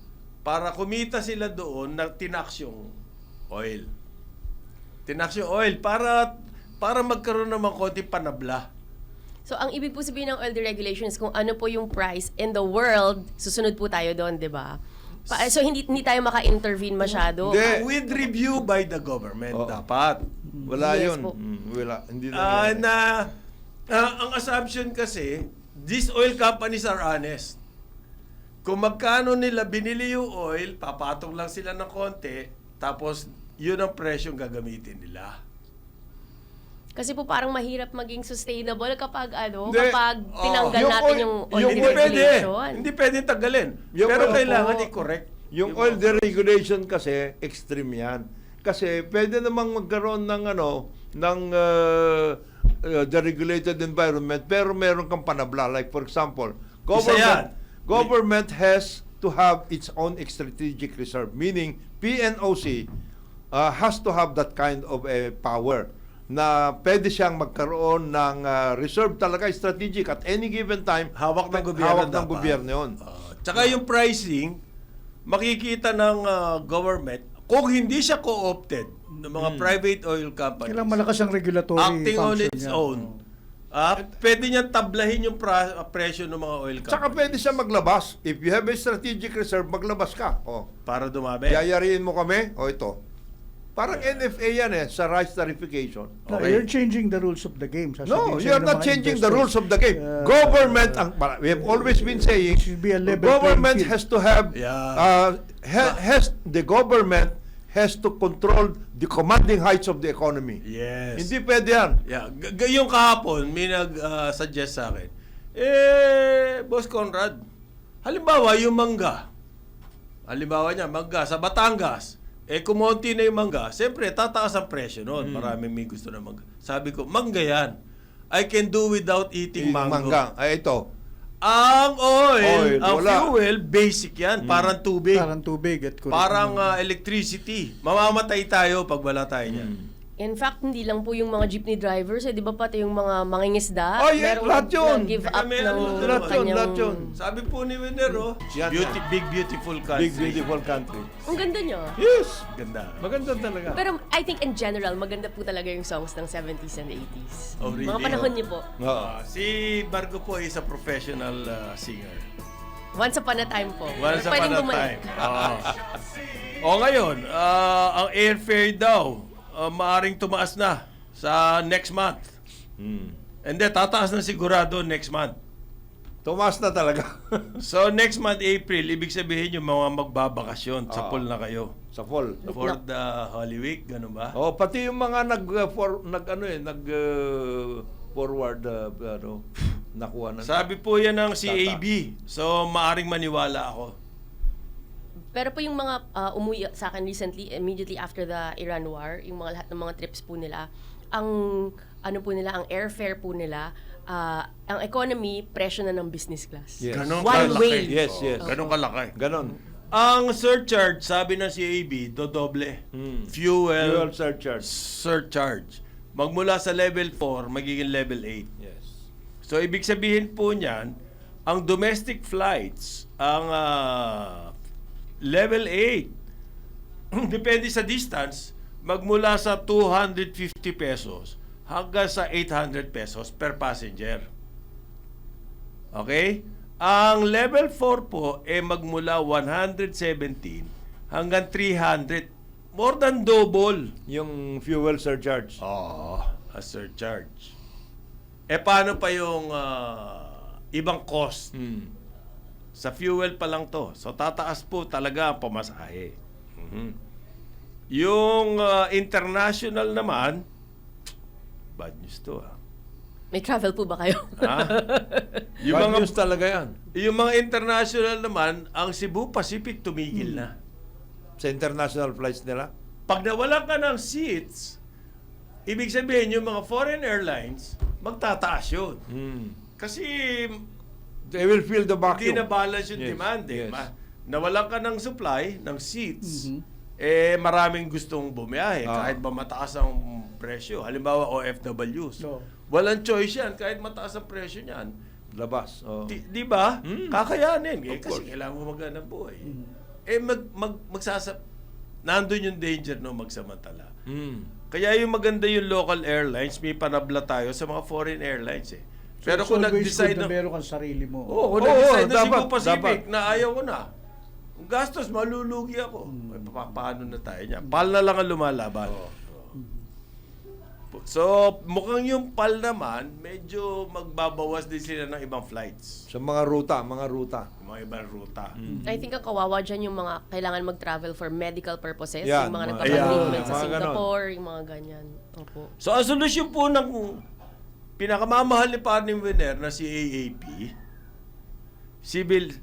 para kumita sila doon na tinax yung oil. Tinax yung oil para magkaroon ng mga konti panabla. So, ang ibig po sabihin ng oil deregulation is kung ano po yung price in the world, susunod po tayo doon, di ba? So, hindi tayo maka-intervene masyado. Hindi. With review by the government, Oo. dapat. Wala Yes yun. po. Wala. Hindi na. Ang assumption kasi, these oil companies are honest. Kung magkano nila binili yung oil, papatong lang sila ng konti, tapos yun ang presyong gagamitin nila. Kasi po parang mahirap maging sustainable kapag Hindi. kapag tinanggal Yung natin oil- yung oil yung Hindi pwede. deregulation. Hindi pwede tanggalin. Yung Pero oil kailangan po, i-correct. Yung oil deregulation kasi, extreme yan. Kasi pwede namang magkaroon ng deregulated environment, pero meron kang panabla. Like for example, government has to have its own strategic reserve. Meaning, PNOC has to have that kind of a power na pwede siyang magkaroon ng reserve talaga strategic at any given time. Hawak ng gobyerno Hawak ng dapat. gobyerno yun. Tsaka yung pricing, makikita ng government, kung hindi siya co-opted ng mga private oil companies, Kailangan malakas ang regulatory acting on function its niya. own, pwede niyang tablahin yung presyo ng mga oil companies. Saka pwede siya maglabas. If you have a strategic reserve, maglabas ka. O, Para dumami. yayariin mo kami. O ito. Parang NFA yan sa rice tarification. No, Okay. you're changing the rules of the game. No, you're not changing the rules of the game. Government, we have always been saying, should be a level government playing field. has to have, Yeah. the government has to control the commanding heights of the economy. Yes. Hindi pwede yan. Yeah. Yung kahapon, may nag-suggest sa akin, Boss Conrad, halimbawa yung mangga, sa Batangas, kumonti na yung mangga, siyempre, tataas ang presyo noon. Maraming may gusto na mangga. Sabi ko, mangga yan. I can do without eating mango. Mangga. Ay, ito. Ang oil, ang wala. fuel, basic yan. Parang tubig. Parang tubig at Parang electricity. Mamamatay tayo pag wala tayo niyan. In fact, hindi lang po yung mga jeepney drivers, di ba pati yung mga mangingisda, Oh, yeah, merong lahat yun. nag-give up Kami, ng lahat yun. Sabi po ni Winner, Yan. big beautiful country. Big beautiful country. Ang ganda niya. Yes. Ganda. Maganda talaga. Pero I think in general, maganda po talaga yung songs ng 70s and 80s. Oh, really? Mga panahon niyo po. Oo. Si Margo po is a professional singer. Once upon a time po. Once Pwedeng upon a bumalik. time. O ngayon, ang airfare daw, maaring tumaas na sa next month. And then, tataas na sigurado next month. Tumaas na talaga. So, next month, April, ibig sabihin yung mga magbabakasyon, sa pool na kayo. Sa fall. For the Holy Week, ganun ba? Oh, pati yung mga forward nakuha na. Sabi po yan ng CAB. So, maaring maniwala ako. Pero po yung mga umuwi sa akin recently, immediately after the Iran war, yung mga lahat ng mga trips po nila, ang ang airfare po nila, ang economy, presyo na ng business class. Yes. Ganun One kalaki. way. Yes, yes. Ganun kalaki. Ganon. Ang surcharge, sabi ng CAB, dodoble. Fuel surcharge. Magmula sa level 4, magiging level 8. Yes. So, ibig sabihin po niyan, ang domestic flights, ang level 8, depende sa distance, magmula sa 250 pesos hanggang sa 800 pesos per passenger. Okay? Ang level 4 po, magmula 117 hanggang 300. More than double. Yung fuel surcharge. A surcharge. Paano pa yung ibang cost? Sa fuel pa lang to. So, tataas po talaga ang pamasahe. Yung international naman, bad news to. May travel po ba kayo? Yung Bad mga, news talaga yan. yung mga international naman, ang Cebu Pacific tumigil na. Sa international flights nila. Pag nawalan ka ng seats, ibig sabihin yung mga foreign airlines, magtataas yun. Kasi They will fill the hindi vacuum. na balance yung Yes, demand. yes. Nawalan ka ng supply, ng seats, maraming gustong bumiyahe kahit ba mataas ang presyo. Halimbawa, OFWs. No. Walang choice yan. Kahit mataas ang presyo niyan, Labas. Oh. Di ba? Kakayanin. Of Kasi course. kailangan mo maghanap buhay. Nandun yung danger no magsamantala. Kaya yung maganda yung local airlines, may panabla tayo sa mga foreign airlines eh. Pero So, kung always nag-decide good na na... meron kang sarili mo. kung nag-decide na dapat, Cebu Pacific dapat. na ayaw ko na, ang gastos, malulugi ako. Ay, paano na tayo niya? PAL na lang ang lumalaban. So, mukhang yung PAL naman, medyo magbabawas din sila ng ibang flights. Sa mga ruta. Yung mga ibang ruta. I think ang kawawa dyan yung mga kailangan mag-travel for medical purposes, Yan, yung mga mga- nagpapag-treatment Ayan, sa mga ganon. Singapore, yung mga ganyan. Opo. So, ang solusyon po ng pinakamamahal ni Parning Vener na si AAP, Civil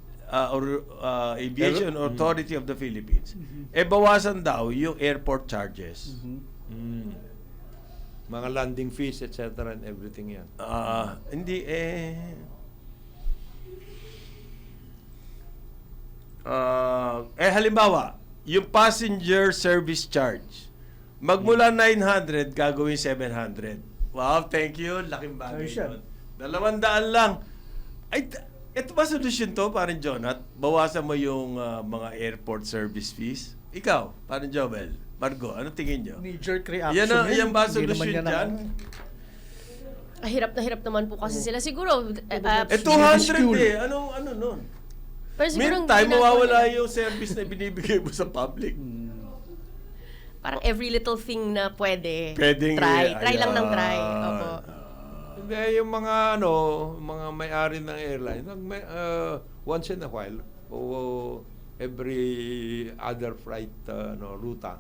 Aviation Authority of the Philippines, bawasan daw yung airport charges. Mga landing fees, etc. and everything yan. Hindi halimbawa, yung passenger service charge, magmula 900, gagawin 700. Wow, thank you. Laking bagay Ayos yan. yun. 200 lang. Ay, ito ba solusyon to, parang Jonat? Bawasan mo yung mga airport service fees? Ikaw, parang Jobel, Margo, ano tingin nyo? Knee-jerk reaction. Yan ba Hindi naman solusyon yan dyan? Hirap na hirap naman po kasi sila. Siguro, 200 Minuscule. eh. Ano nun? pero siguro ang Meantime, ginagawa mawawala nila, yung service na binibigay mo sa public. parang every little thing na pwede. Pwedeng, Try lang ng try. ayan. Opo. Hindi, yung mga mga may-ari ng airline, once in a while, o every other flight ruta,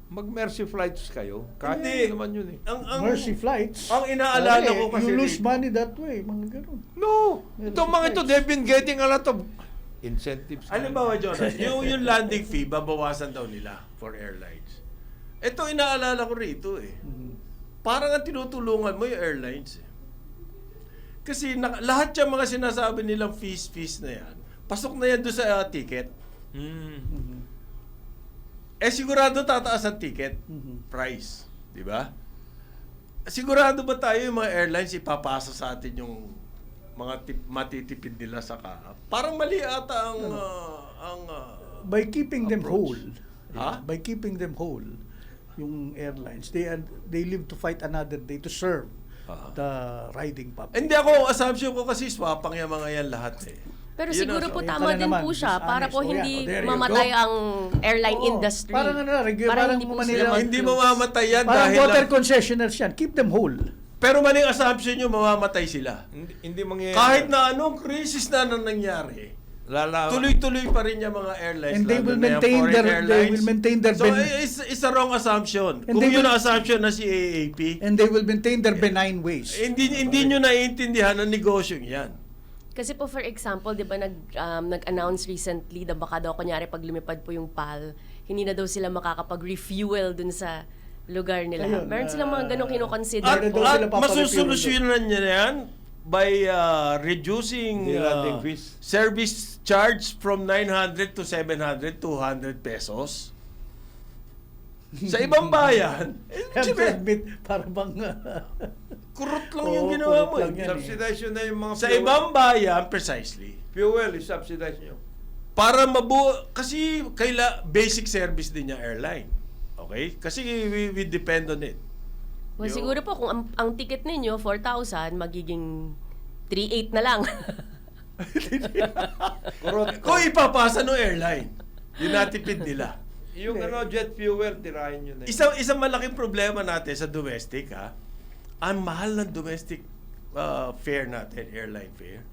mag-mercy flights kayo. Kaya Hindi. naman yun eh. Mercy flights. Ang inaalala ko kasi you lose dito- money that way. Mga ganun. No! Mercy Itong mga ito, flights. they've been getting a lot of incentives. Halimbawa, Jonas, yung landing fee, babawasan daw nila for airlines. Ito, inaalala ko rito eh. Parang ang tinutulungan mo yung airlines eh. Kasi lahat yung mga sinasabi nilang fees na yan, pasok na yan doon sa ticket. Sigurado tataas ang ticket price. Di ba? Sigurado ba tayo yung mga airlines ipapasa sa atin yung mga matitipid nila sa parang mali ata ang By keeping them approach. whole. Ha? By keeping them whole, yung airlines, they live to fight another day to serve the riding public. Hindi ako, assumption ko kasi swapang yung mga yan lahat eh. Pero Yun siguro ang- po Yun tama pala din naman, po siya dishonest. para po Oh, yan. hindi Oh, there you mamatay go. ang airline Oo. industry. Parang Para hindi hindi mo po Manila, sila Hindi mag-close. mamamatay yan parang dahil water lang, concessionaires yan. Keep them whole. pero maling assumption nyo, mamamatay sila. Hindi mangyayari. Kahit na anong crisis na nangyari, tuloy-tuloy pa rin yung mga airlines. And they lalo will na yung maintain foreign their- they airlines. will maintain their So, ben- it's a wrong assumption. And Kung they yun will- ang assumption na si AAP, And they will maintain their benign ways. hindi nyo naiintindihan ang negosyong yan. Kasi po for example, 'di ba nag-announce recently na baka daw kunyari pag lumipad po yung PAL, hindi na daw sila makakapag-refuel dun sa lugar nila. Ayun, Meron silang mga ganong At, kinoconsider Meron daw po. sila masusolusyonan niya yan by reducing The landing fees. service charge from 900 to 700, 200 pesos. Sa ibang bayan, Have to admit, parang bang... kurot lang Oo, yung ginawa mo. kurot lang eh. yan. Subsidize yun na yung mga Sa ibang bayan, precisely. fuel, subsidize nyo. Para mabuo, kasi basic service din yung airline. Okay? Kasi we depend on it. Well, siguro po kung ang ticket ninyo 4,000, magiging 3,800 na lang. Kung ipapasa ng airline, yung natipid nila. Yung jet fuel, tirahin nyo na yun. Isang malaking problema natin sa domestic, ang mahal ng domestic fare natin, airline fare.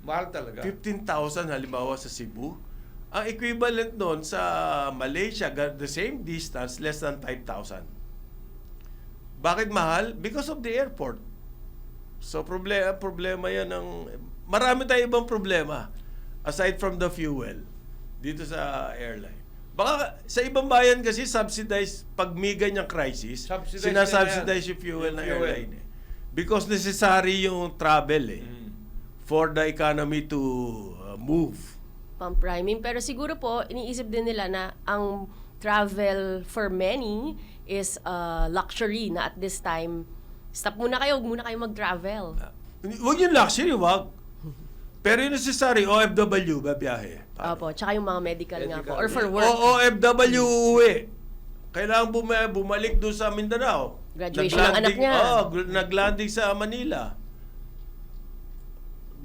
Mahal talaga. 15,000 halimbawa sa Cebu. Ang equivalent nun sa Malaysia, the same distance, less than 5,000. Bakit mahal? Because of the airport. So problema yan ng... Marami tayong ibang problema aside from the fuel dito sa airline. Baka sa ibang bayan kasi subsidize pag may ganyang crisis, Subsidize sinasubsidize nila yan. yung fuel ng Yung fuel. airline eh. Because necessary yung travel eh. For the economy to move. Pang-priming. Pero siguro po, iniisip din nila na ang travel for many is luxury na at this time, stop muna kayo, huwag muna kayo mag-travel. Huwag yung luxury, wag. Pero yung necessary, OFW ba biyahe? Opo, tsaka yung mga medical nga po. Or for work. OFW uuwi. Kailangan bumalik doon sa Mindanao. Graduation ng anak niya. Naglanding sa Manila.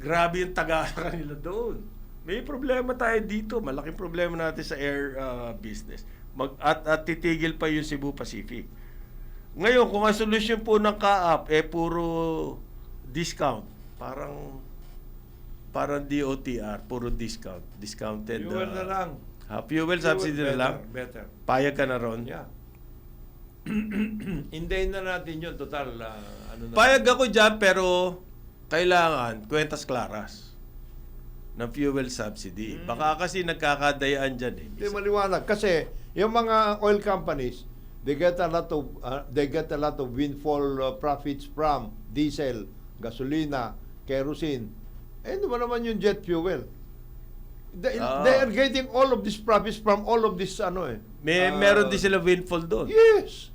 Grabe yung taga kanila doon. May problema tayo dito. Malaking problema natin sa air business. At titigil pa yung Cebu Pacific. Ngayon, kung ang solusyon po ng CAAP, puro discount. Parang DOTR, puro discount. Discounted. Fuel na lang. Fuel subsidy na lang. Better. Payag ka na ron. Yeah. Hintayin na natin yun. Total, ano na. Payag ako dyan, pero kailangan kwentas klaras ng fuel subsidy. Baka kasi nagkakadayaan dyan eh. Hindi maliwanag. Kasi, yung mga oil companies, they get a lot of windfall profits from diesel, gasolina, kerosene. Ano ba naman yung jet fuel? They are getting all of these profits from all of this Meron din sila windfall doon. Yes.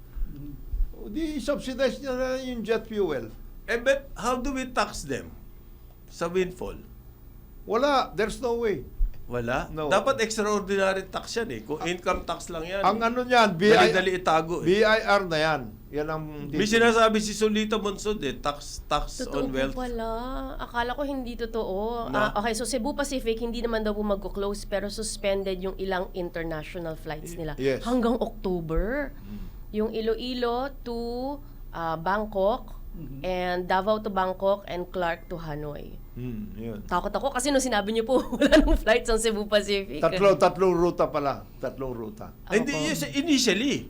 Di subsidize na yung jet fuel. But how do we tax them sa windfall? Wala. There's no way. Wala? No. Dapat extraordinary tax yan eh. Kung income tax lang yan. Ang ano niyan, Dali-dali itago eh. BIR na yan. Yan ang... May sinasabi si Solita Monsod eh, tax Totoo on po wealth. pala. Akala ko hindi totoo. No. Okay, so Cebu Pacific, hindi naman daw po mag-close pero suspended yung ilang international flights nila. Yes. Hanggang October. Yung Iloilo to Bangkok, and Davao to Bangkok, and Clark to Hanoi. Yun. Takot ako kasi nung sinabi niyo po, wala nang flights sa Cebu Pacific. Tatlong ruta pala. Tatlong ruta. Hindi, initially.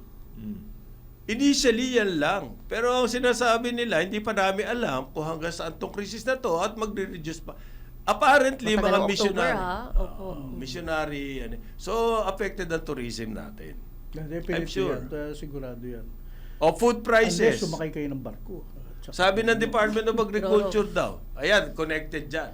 Initially yan lang. Pero ang sinasabi nila, hindi pa namin alam kung hanggang saan tong krisis na to at magre-reduce pa. Apparently, Matagal mga ng missionary. October, ha? Opo. Missionary. So, affected ang tourism natin. I'm sure. Sigurado yan. O food prices. Unless sumakay kayo ng barko. Sabi ng Department of Agriculture daw. Ayan, connected dyan.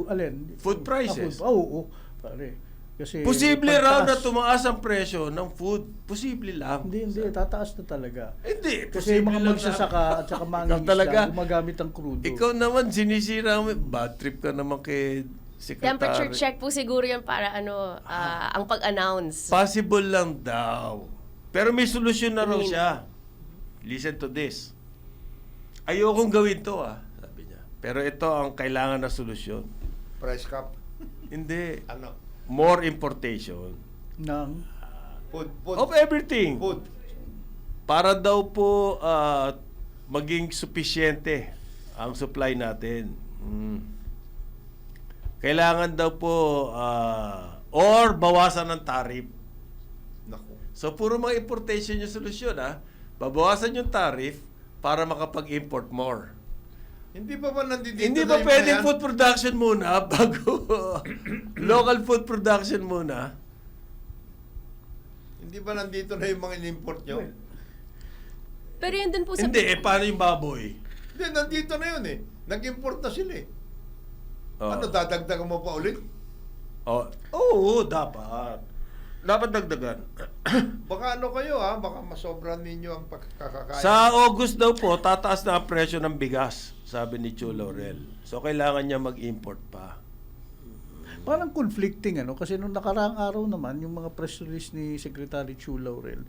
Alin? Food prices. Oo. Pare. Kasi Posible raw na pagtaas- tumaas ang presyo ng food. Posible lang. Hindi. Tataas na talaga. Hindi. Kasi yung mga posible lang magsasaka at saka mga Ikaw talaga. isda, gumagamit ng crudo. Ikaw naman, sinisira mo. Bad trip ka naman kay Secretary. Temperature check po siguro yan para ang pag-announce. Possible lang daw. Pero may solusyon na raw siya. Listen to this. Ayokong gawin to sabi niya. Pero ito ang kailangan na solusyon. Price cap. Hindi. Ano? More importation. ng Food. Of everything. Food. Para daw po maging supisyente ang supply natin. Kailangan daw po or bawasan ng tariff. Naku. So puro mga importation yung solusyon Babawasan yung tariff para makapag-import more. Hindi pa ba nandito Hindi na ba yung pwedeng yan? food production muna bago local food production muna? Hindi ba nandito na yung mga in-import nyo? Pero yun din po sa... Hindi, paano yung baboy? Hindi, nandito na yun Nag-import na sila Oh. Ano, dadagdagan mo pa ulit? Oo, dapat. Dapat dagdagan. Baka ano kayo baka masobran ninyo ang pagkakakain. Sa August daw po, tataas na ang presyo ng bigas, sabi ni Chu Laurel. So, kailangan niya mag-import pa. parang conflicting kasi nung nakaraang araw naman yung mga press release ni Secretary Chu Laurel,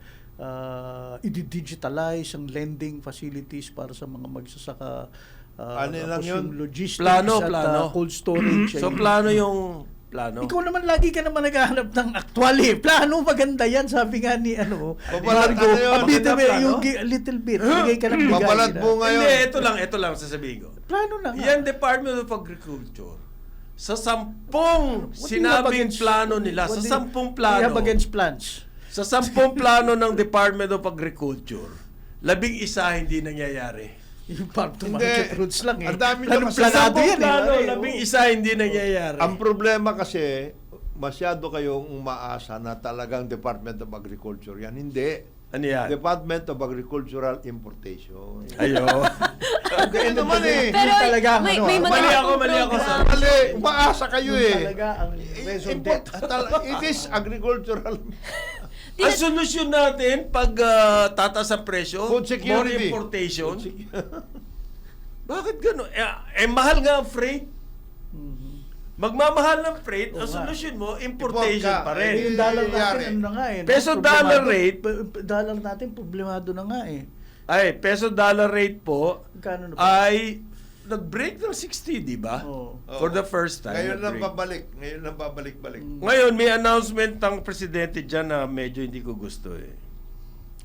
i-digitalize ang lending facilities para sa mga magsasaka, Ano lang tapos yun? yung logistics Plano. cold storage. So, plano yung plano. Ikaw naman lagi ka naman naghahanap ng actual Plano, maganda yan. Sabi nga ni Papalat Margo, ano yun? Maganda Maganda yung plano? little bit. Bigay ka ng bigay. Papalat mo ngayon. Hindi, ito lang sasabihin ko. Plano na nga. Yan Department of Agriculture. Sa 10 What do you have sinabing against- plano nila, what sa do you- 10 what do you plano, have against plans? sa 10 plano ng Department of Agriculture, 11 hindi nangyayari. Yung farm to Hindi. market routes lang Ang dami na Planong kasi- planado yan plano, eh. 11 hindi nangyayari. Ang problema kasi, masyado kayong umaasa na talagang Department of Agriculture yan. Hindi. Ano yan? Department of Agricultural Importation. Ayo. Hindi naman Pero talaga ang may ano, mga mali ako, program. Mali, umaasa kayo Yun talaga ang reason Import, debt. it is agricultural. Ang solusyon natin pag tataas ang presyo, Food security. more importation. Bakit gano'n? Mahal nga ang freight. magmamahal ng freight, ang Oo nga. solusyon mo, importation Import ka. pa rin. Yung dollar nangyayari. natin, ano na nga eh. Peso Problemado- dollar rate. Dollar natin, problemado na nga eh. Ay, peso dollar rate po Magkano na ba? ay nag-break ng 60, di ba? Oo. For the first time. Ngayon lang nag-break. babalik. Ngayon lang babalik-balik. Ngayon, may announcement ng presidente dyan na medyo hindi ko gusto eh.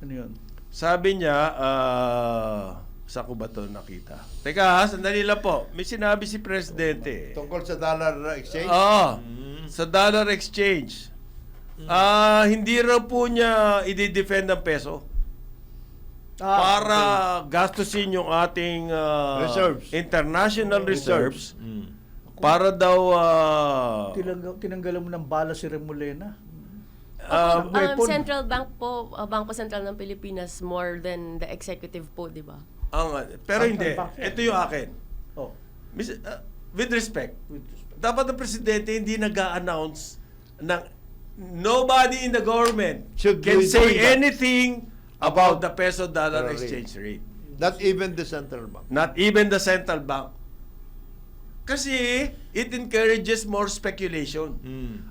Ano yun? Sabi niya, saan ko ba ito nakita? Teka ha, sandali lang po. May sinabi si presidente. Tungkol sa dollar exchange. Oo, sa dollar exchange. Hindi raw po niya i-defend ang peso para gastusin yung ating Reserves. international reserves. Para daw Tinanggalan mo ng bala si Remolena. Ang Central Bank po, Bangko Sentral ng Pilipinas more than the executive po, di ba? pero Ang hindi. bank yan. Ito yung akin. Oh. With respect, With respect. dapat ang presidente hindi nag-a-announce ng nobody in the government Should can be say doing that. anything about the peso dollar Dollar exchange rate. Not even the central bank. Not even the central bank. Kasi it encourages more speculation.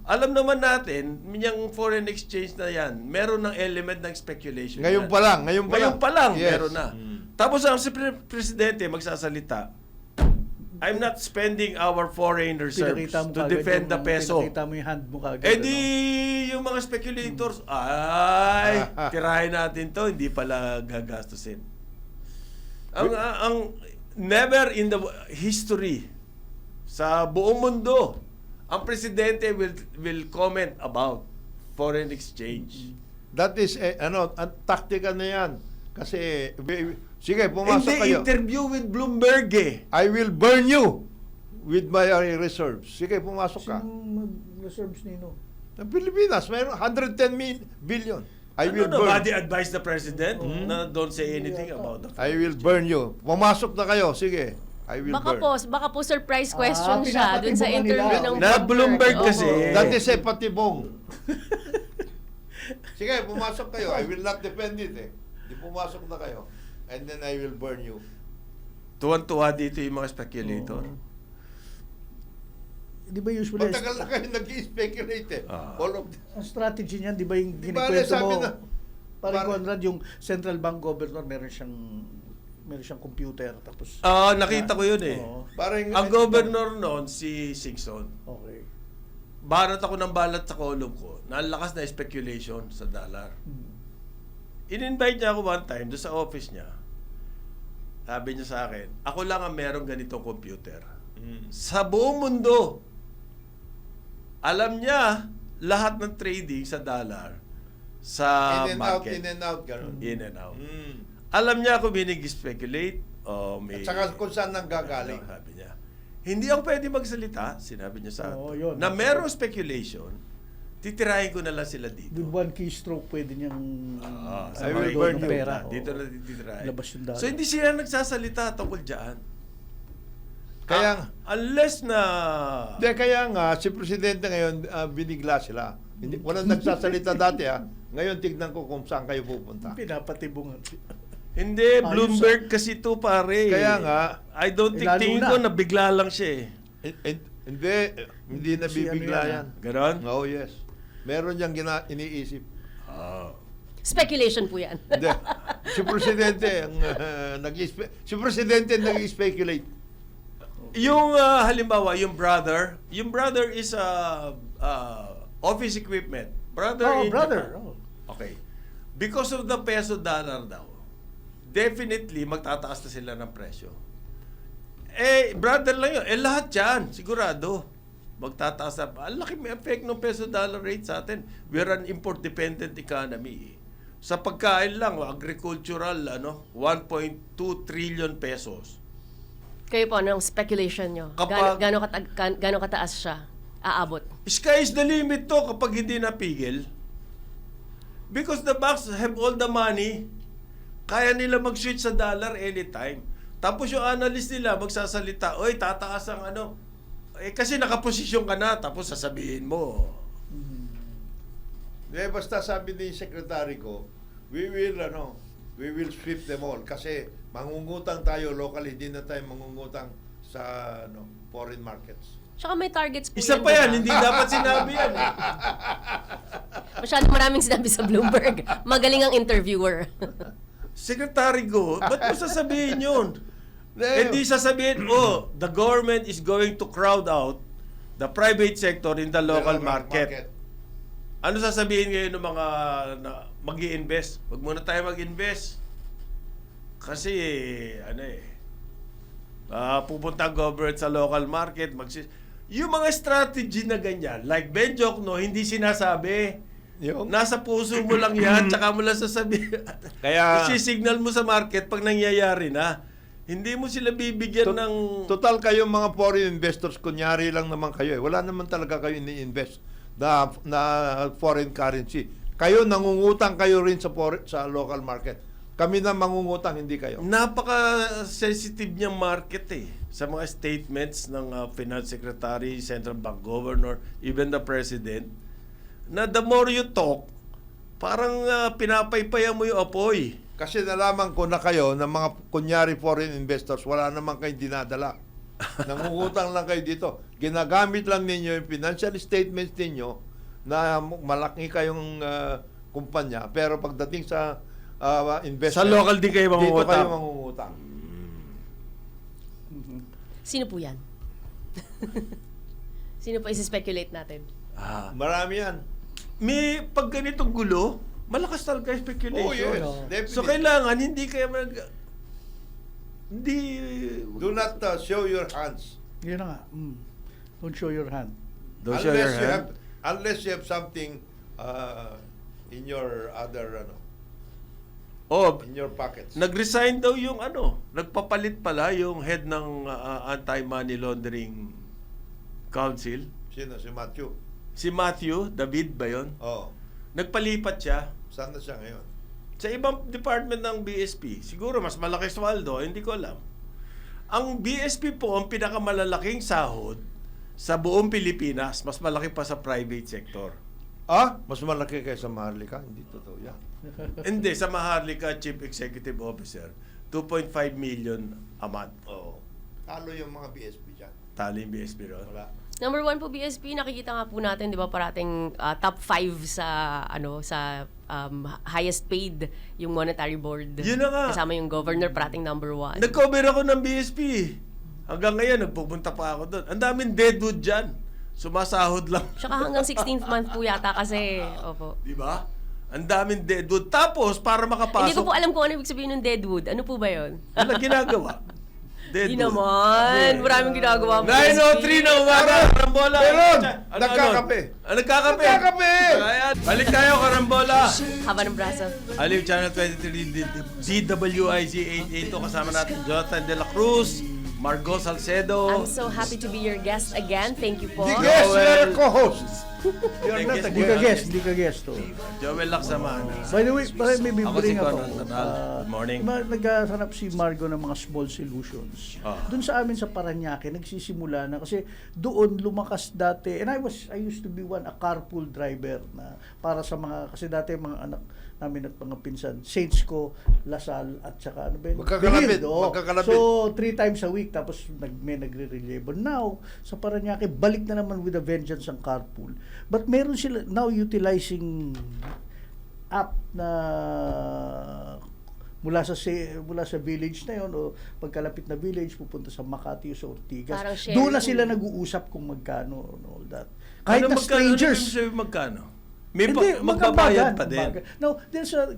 Alam naman natin, yung foreign exchange na yan, meron ng element ng speculation. Ngayon yan. pa lang. Ngayon Pa lang, Yes. meron na. Tapos ang si presidente magsasalita, I'm not spending our foreign reserves Pinakita mo to kagad defend the yung- peso. Pinakita mo yung hand mo kagad. Eh di, yung mga speculators, ay, tirahin natin to, hindi pala gagastusin. Ang never in the history, sa buong mundo, ang presidente will comment about foreign exchange. That is, ang taktika na yan. Kasi, sige, pumasok Hindi, kayo. interview with Bloomberg eh. I will burn you with my reserves. Sige, pumasok ka. Sinong reserves nino? Ng Pilipinas, mayroon 110 billion. I will burn. Nobody advised the president na don't say anything about the I will burn you. Pumasok na kayo. Sige. I will Baka burn. po surprise question siya dun sa pinapatibungan interview nila. ng Na Bloomberg Oo. kasi. That is a patibong. Sige, pumasok kayo. I will not defend it eh. Di pumasok na kayo. And then I will burn you. Tuwan-tuwa dito yung mga speculator. Di ba usually, Matagal na kayo nag-speculate eh. All of this. ang strategy niyan, di ba yung Di ba, ginikwento sabi mo? na- Parang Parang- Conrad, yung central bank governor, meron siyang computer. Tapos, Nakita ko yun eh. Oo. Parang, Ang governor noon, si Singson. Okay. Barat ako ng balat sa column ko. Nalakas na speculation sa dollar. In-invite niya ako one time doon sa office niya. Sabi niya sa akin, ako lang ang merong ganitong computer. Sa buong mundo, alam niya lahat ng trading sa dollar sa in and out, market. in and out, gano'n. In and out. Mm. Alam niya kung may nag-speculate o may... At saka kung saan nang gagaling. Ano, sabi niya. Hindi ako pwede magsalita, sinabi niya sa Oo, akin. yun. Na merong speculation, titirahin ko na lang sila dito. With one keystroke, pwede niyang Sa I mga will doon burn ng you. pera. Oo. Dito na titirahin. Labas yung dollar. So hindi sila nagsasalita tungkol dyan. Kaya, Unless na... kaya nga, si Presidente ngayon, binigla sila. Hindi, walang nagsasalita dati ha. Ngayon, tignan ko kung saan kayo pupunta. Pinapatibungan. Hindi, Ayos, Bloomberg kasi to pare. Kaya nga, I don't think, lalo tingin na. ko nabigla lang siya eh. Hindi nabibigla ano yan, yan. Ganon? Oh, yes. Meron niyang iniisip. Speculation po yan. Hindi. Si Presidente ang si Presidente nag-speculate. Yung halimbawa, yung brother is office equipment. Brother in brother. Japan. Okay. Because of the peso dollar daw, definitely magtataas na sila ng presyo. Eh, brother lang yun. Eh, lahat yan, sigurado. Magtataas na. Ang laki may effect ng peso dollar rate sa atin. We're an import-dependent economy. Sa pagkain lang, agricultural, 1.2 trillion pesos. Kayo po, anong speculation nyo? Kapag- Gano'ng kataas siya? Aabot? Sky is the limit to kapag hindi napigil. Because the banks have all the money, kaya nila mag-switch sa dollar anytime. Tapos yung analyst nila magsasalita, oy, tataas ang kasi nakaposisyon ka na, tapos sasabihin mo. Basta sabi ni Secretary ko, we will sweep them all kasi mangungutang tayo local, hindi na tayo mangungutang sa foreign markets. Tsaka may targets po Isa yan, pa yan, diba? hindi dapat sinabi yan. Masyado maraming sinabi sa Bloomberg. Magaling ang interviewer. Secretary Go, ba't mo sasabihin yun? Eh, Hindi sasabihin, the government is going to crowd out the private sector in the local market. Ano sasabihin ngayon ng mga mag-i-invest? Huwag muna tayo mag-invest. Kasi, pupunta ang government sa local market. Yung mga strategy na ganyan, like Ben Jokno, hindi sinasabi. Yung, Nasa puso mo lang yan, tsaka mo lang sasabihin. Kaya- Isisignal mo sa market pag nangyayari na. Hindi mo sila bibigyan ng... Total kayo mga foreign investors, kunyari lang naman kayo. Wala naman talaga kayo ini-invest na foreign currency. Kayo, nangungutang kayo rin sa local market. Kami na mangungutang, hindi kayo. Napaka-sensitive niyang market sa mga statements ng Finance Secretary, Central Bank Governor, even the President, na the more you talk, parang pinapaypayan mo yung apoy. Kasi nalaman ko na kayo na mga kunyari foreign investors, wala naman kayo dinadala. Nangungutang lang kayo dito. Ginagamit lang ninyo yung financial statements ninyo na malaki kayong kumpanya. Pero pagdating sa investment, Sa local din kayo dito mangungutang. kayo mangungutang. Sino po yan? Sino po isi-speculate natin? Marami yan. May pag ganitong gulo, malakas talaga yung speculation. Oh, yes. No. Definitely. So kailangan hindi kayo Do not show your hands. Yun na nga. Don't show your hand. Don't show your hand. Unless you have something in your other in your pockets. Nag-resign daw yung nagpapalit pala yung head ng Anti-Money Laundering Council. Sino? Si Matthew. Si Matthew, David ba yun? Oh. Nagpalipat siya Saan na siya ngayon? sa ibang department ng BSP. Siguro mas malaki sweldo, hindi ko alam. Ang BSP po ang pinakamalalaking sahod sa buong Pilipinas, mas malaki pa sa private sector. Mas malaki kaysa Maharlika? Hindi totoo yan. Hindi, sa Maharlika Chief Executive Officer, 2.5 million a month. Oo. Talo yung mga BSP dyan. Tali yung BSP ron. Wala. Number 1 po BSP, nakikita nga po natin, 'di ba, parating top 5 sa highest paid yung monetary board. Yun na nga. Kasama yung governor, parating number 1. Nag-cover ako ng BSP. Hanggang ngayon, nagpupunta pa ako doon. Ang daming deadwood dyan. Sumasahod lang. Tsaka hanggang 16th month po yata kasi, opo. Di ba? Ang daming deadwood. Tapos, para makapasok... Hindi ko po alam kung ano ibig sabihin ng deadwood. Ano po ba yun? Wala ginagawa. Hindi Deadwood. naman. Maraming ginagawa mo. 9:03 na umaga. Karambola. Meron! Nagkakape. Nagkakape. Nagkakape! Ayan. Balik tayo, Karambola. Haba ng braso. Aliw Channel 23, DWIZ 882. Kasama natin Jonathan De La Cruz, Margot Salcedo. I'm so happy to be your guest again. Thank you po. The guest, you're a co-host. You're Thank not a you. guest. Hindi ka guest. Oh. Joel Laksamana. By the way, may Ako bibring si ako. Conan Tatal. Good morning. Naghahanap si Margo ng mga small solutions. Doon sa amin sa Parañaque, nagsisimula na kasi doon lumakas dati. And I used to be a carpool driver na para sa mga, kasi dati mga anak namin at mga pinsan, Saints ko, Lasal, at saka ano ba yun? Magkakalapit, Bilid, oo. magkakalapit. So, 3 times a week, tapos may nagre-relieve. Now, sa Parañaque, balik na naman with a vengeance ang carpool. But meron sila now utilizing app na mula sa village na yon o pagkalapit na village pupunta sa Makati o sa Ortigas. Parang sharing. Doon na sila nag-uusap kung magkano and all that. Kahit Ano na magkano? strangers. Ano ibig sabihin magkano? May Hindi, magbabayad pa din. No, there's a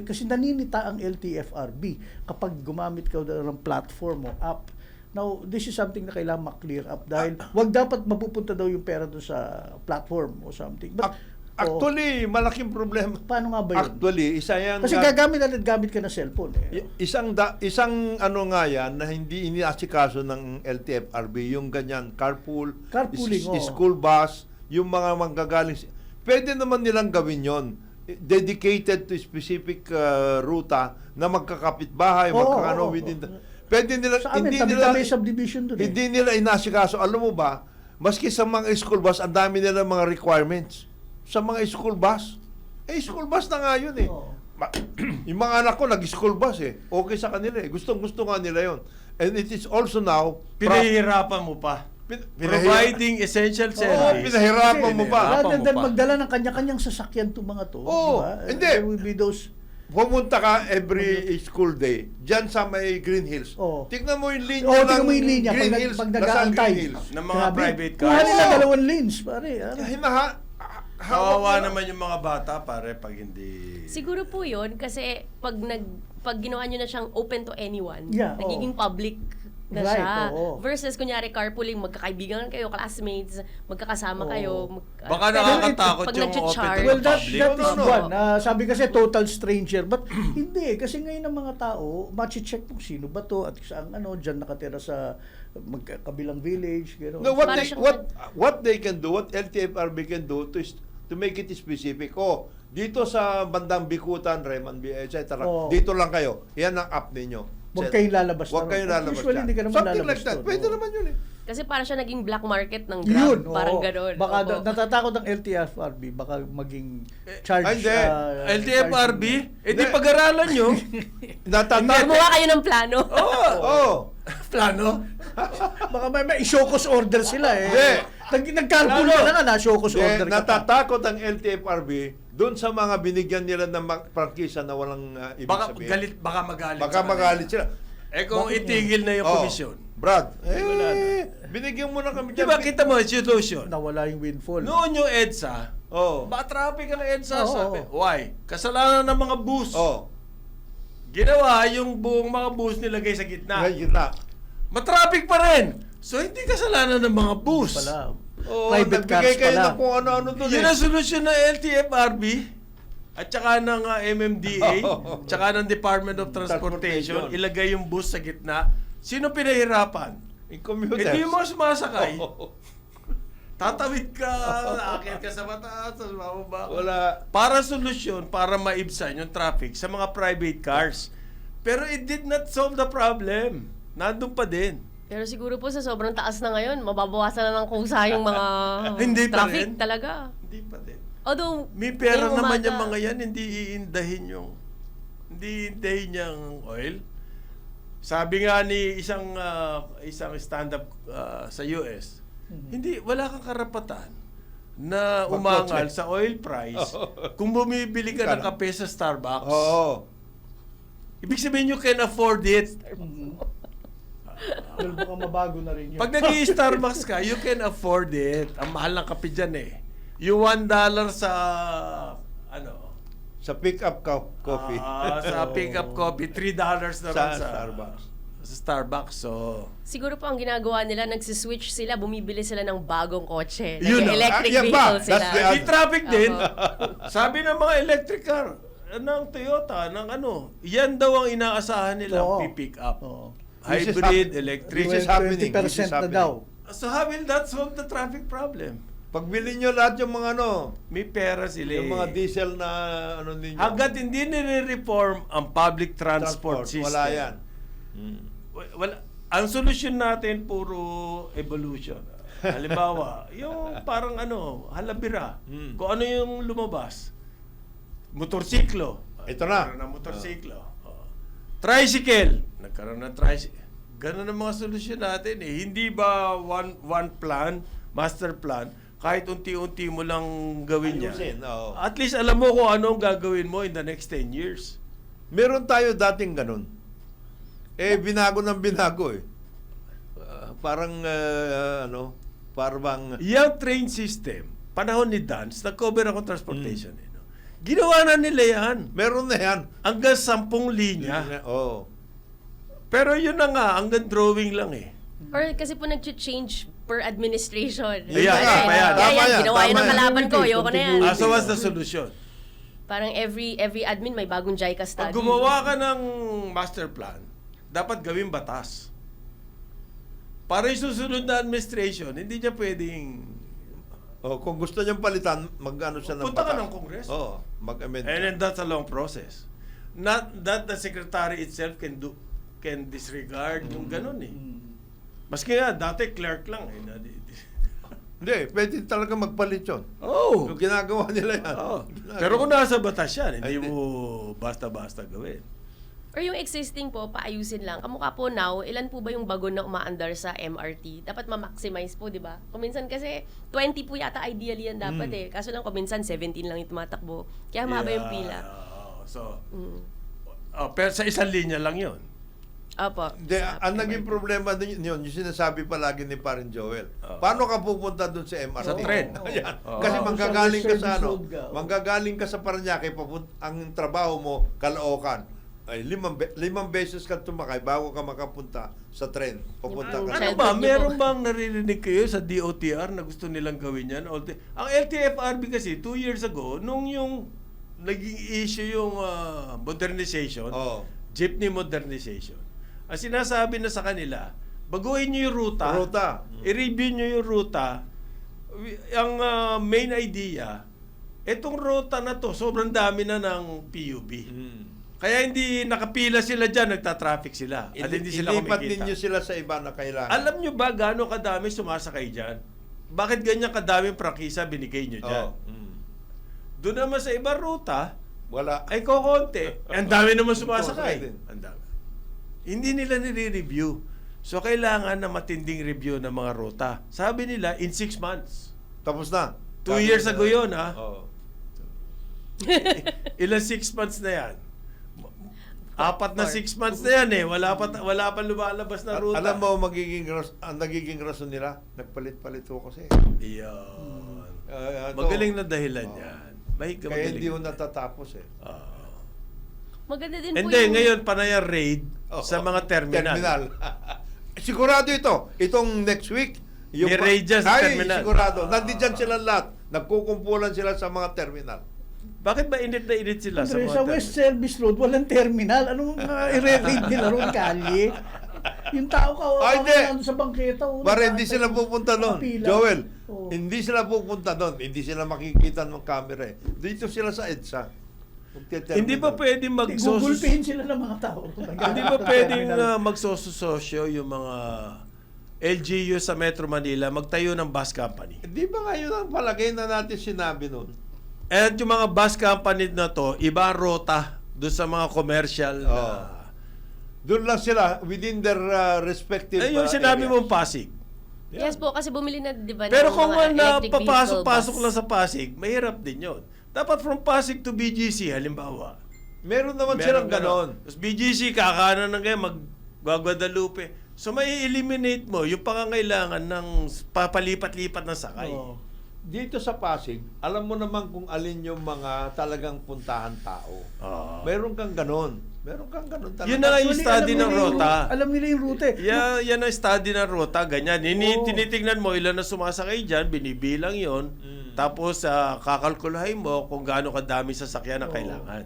kasi naninita ang LTFRB kapag gumamit ka ng platform o app. Now, this is something na kailangan ma-clear up dahil wag dapat mapupunta daw yung pera doon sa platform o something. But Actually, malaking problema. paano nga ba yun? Actually, isa yan. Kasi gamit ka na cellphone eh. Isang ano nga yan na hindi iniasikaso ng LTFRB, yung ganyan, Carpooling, oo. school bus, yung mga manggagaling. Pwede naman nilang gawin yon, dedicated to specific ruta na magkakapit-bahay, within the... Pwede nila, Sa amin, hindi tabi-tabi nila, subdivision doon eh. hindi nila inasikaso. Alam mo ba, maski sa mga school bus, ang dami nila mga requirements. Sa mga school bus, school bus na nga yun eh. Oo. Yung mga anak ko, nag-school bus eh. Okay sa kanila eh. Gustong-gusto nga nila yon. And it is also now... Pinahihirapan mo pa. Providing essential Oo, service. pinahirapan mo pa. Rather than magdala ng kanya-kanyang sasakyan to mga to. Oo, di ba? hindi. There will be those... Pumunta ka every school day, dyan sa may Green Hills. Oo. Tignan mo yung linya tingnan mo yung linya Green pag, Hills, pag Lasal nag-aantay. Green Hills. Ng mga private Kuha cars. nila Oo. 2 lanes, pare. Kawawa naman yung mga bata, pare, pag hindi... Siguro po yun, kasi pag ginawa nyo na siyang open to anyone, Yeah, nagiging public na Right, siya. oo. Versus, kunyari, carpooling, magkakaibigan kayo, classmates, magkakasama kayo. Baka pero nakakatakot pag yung nag-charge- open to Well, the that public. is No. one. Sabi kasi total stranger. But hindi. Kasi ngayon ang mga tao, check kung sino ba to at saan dyan nakatira sa magkabilang village. Gano'n. No, Para siyang- what they can do, what LTFRB can do to make it specific. Dito sa bandang Bikutan, Reman, etc. Oo. Dito lang kayo. Yan ang app ninyo. Huwag kayong lalabas Huwag na kayong ron. lalabas Usually, dyan. hindi ka naman Something lalabas like that. doon. Pwede Oo. naman yun eh. Kasi para siya naging black market ng Grab. Yun, Parang oo. gano'n. Baka Opo. natatakot ang LTFRB, baka maging charge. Hindi. LTFRB? charge- Di pag-aralan nyo. Gumawa kayo ng plano. Oh. Plano? Baka may showcause order sila eh. Hindi. Nag-carpool Plano. ka na showcause order ka pa. Natatakot ang LTFRB doon sa mga binigyan nila ng prangkisa na walang ibig Baka sabihin. magalit. Baka sa kanila. magalit sila. Eh kung itigil na yung Oh, komisyon. Brad, binigyan mo na kami Di ba kita mo, solution? Nawala yung windfall. Noon yung EDSA, Oh. traffic ang EDSA, Oo. sabi. Why? Kasalanan ng mga bus. Oh. Ginawa yung buong mga bus nilagay sa gitna. Ngayon na. Matraffic pa rin. So hindi kasalanan ng mga bus. Pala. Oh, Private cars nagbigay kayo pala. na kung ano-ano doon Yun ang solusyon ng LTFRB at saka ng MMDA, tsaka ng Department of Transportation, Transportation. ilagay yung bus sa gitna. Sino pinahirapan? Yung commuters. Hindi yung mga sumasakay. Oh. Tatawid ka, aakyat ka sa mataas, sa bababa. Wala. Para solusyon, para maibsan yung traffic sa mga private cars. Pero it did not solve the problem. Nandun pa din. Pero siguro po sa sobrang taas na ngayon, mababawasan na ng kusa yung mga Hindi pa traffic rin. talaga. Hindi pa din. Although, May pera ngayong naman umaga- yung mga yan, hindi iindahin yung oil. Sabi nga ni isang stand-up sa US, wala kang karapatan na umangal sa oil price kung bumibili ka ng kape sa Starbucks. Oo. Ibig sabihin you can afford it. Well, baka mabago na rin yun. Pag nag-i-Starbucks ka, you can afford it. Ang mahal ng kape dyan eh. Yung $1 sa Sa pick-up coffee. sa pick-up coffee, $3 naman Sa sa Starbucks. Sa Starbucks. So, Siguro po ang ginagawa nila, nagsiswitch sila, bumibili sila ng bagong kotse. Yun na. Electric Yan ba? vehicle sila. That's the may traffic din. Opo. Sabi ng mga electric car, ng Toyota, ng yan daw ang inaasahan nila Oo. pick up. Oo. Hybrid, electric. This is happening. 20% This is na happening. daw. So how will that solve the traffic problem? Pagbili nyo lahat yung mga May pera sila yung eh. mga diesel na ninyo. Hanggat hindi nire-reform ang public transport system. Wala yan. Wala. Ang solusyon natin puro evolution. Halimbawa, yung parang halabira. Kung ano yung lumabas. Motorsiklo. Ito na. Nagkaroon ng motorsiklo. Tricycle. Nagkaroon ng tricycle. Ganun ang mga solusyon natin eh. Hindi ba one plan, master plan, kahit unti-unti mo lang gawin yan. Ayusin, oo. At least alam mo kung ano ang gagawin mo in the next 10 years. Meron tayo dating ganun. Binago ng binago eh. Parang parang Yung train system, panahon ni Dance, nag-cover akong transportation. Eh, no? Ginawa na nila yan. meron na yan. Hanggang 10 linya. Oo. Pero yun na nga, hanggang drawing lang eh. Or kasi po nag-change per administration. Yun na nga, tama yan. Tama yan, Ginawa yun tama ng yan. kalaban ko. Ayoko na yan. Continuity. So what's the solution? Parang every admin may bagong JICA study. Pag gumawa ka ng master plan, dapat gawin batas. Para yung susunod na administration, hindi niya pwedeng... Kung gusto niyang palitan, mag-ano siya ng Punta ka batas. ng Kongreso. Oo, mag-amend And siya. then that's a long process. Not that the secretary itself can disregard yung ganun eh. Maski nga, dati clerk lang eh. Hindi, pwede talaga magpalit yun. Oh! Yung ginagawa nila yan. Oh. Pero kung nasa batas yan, hindi mo basta-basta gawin. Or yung existing po, paayusin lang. Kamukha po now, ilan po ba yung bagon na umaandar sa MRT? Dapat ma-maximize po, di ba? Kuminsan kasi 20 po yata ideally yan dapat eh. Kaso lang kuminsan 17 lang yung tumatakbo. Kaya mahaba yung pila. So, pero sa isang linya lang yun. Opo. Ang naging problema din yun, yung sinasabi palagi ni Parin Joel. Paano ka pupunta doon sa MRT? Sa tren. Ayan. Oo. Kasi manggagaling ka sa Service road ka. manggagaling ka sa Parañaque, ang trabaho mo, Caloocan. Ay, limang beses ka tumakay bago ka makapunta sa tren. Pupunta ka. Ano ba? Meron bang naririnig kayo sa DOTR na gusto nilang gawin yan? Ang LTFRB kasi, 2 years ago, nung yung naging issue yung modernization, jeepney modernization, ang sinasabi na sa kanila, baguhin nyo yung ruta. I-review nyo yung ruta. Ang main idea, itong ruta na to, sobrang dami na ng PUB. Kaya hindi nakapila sila dyan, nagta-traffic sila. At hindi sila Ilipat kumikita. ninyo sila sa iba na kailangan. Alam nyo ba gaano kadami sumasakay dyan? Bakit ganyan kadaming prangkisa binigay nyo dyan? Doon naman sa ibang ruta, Wala. ay kokonti. Ang dami naman sumasakay. din. Ang dami. Hindi nila nire-review. So, kailangan na matinding review ng mga ruta. Sabi nila, in 6 months. Tapos na. 2 years ago yun, ha? Oo. Ilang 6 months na yan? 4 na 6 months na yan eh. Wala pa lumalabas na ruta. Alam mo, ang nagiging rason nila, nagpalit-palit ko kasi. Iyon. Ito. Magaling na dahilan yan. Kaya Magaling hindi ko na. natatapos eh. Maganda din po Hindi, ngayon panayang raid sa mga terminal. Sigurado ito. Itong next week. May raid dyan sa terminal. Sigurado. Nandiyan sila lahat. Nagkukumpulan sila sa mga terminal. Bakit ba init na init sila sa Andre, mga sa terminal? West Service Road, walang terminal. Anong i-raid nila ron, kalye? Yung tao ka, Hindi. nandun sa bangketa. Para hindi sila pupunta doon. Kapila. Joel, Oo. hindi sila pupunta doon. Hindi sila makikita ng camera eh. Dito sila sa EDSA. Hindi ba pwedeng Gugulpihin sila ng mga tao. Hindi ba pwedeng magsososyo yung mga LGU sa Metro Manila magtayo ng bus company? Hindi ba nga yun ang palagay na natin sinabi noon? At yung mga bus company na to, iba rota doon sa mga commercial na... Doon lang sila within their respective yung sinabi areas. mong Pasig. Yes po, kasi bumili na, di ba, Pero ng kung mga electric napapasok-pasok vehicle lang bus. sa Pasig, mahirap din yun. Dapat from Pasig to BGC, halimbawa. Meron naman silang ganon. Tapos BGC, kakanan na kayo, mag-Guadalupe. So, may eliminate mo yung pangangailangan ng papalipat-lipat ng sakay. Dito sa Pasig, alam mo naman kung alin yung mga talagang puntahan tao. Meron kang ganon. Meron kang ganon talaga. Yun na nga yung Actually, study alam ng nila ruta. Alam nila yung route eh. Yan ang study ng ruta, ganyan. Tinitingnan mo ilan na sumasakay dyan, binibilang yon. Tapos kakalkulahin mo kung gaano kadami sasakyan ang kailangan.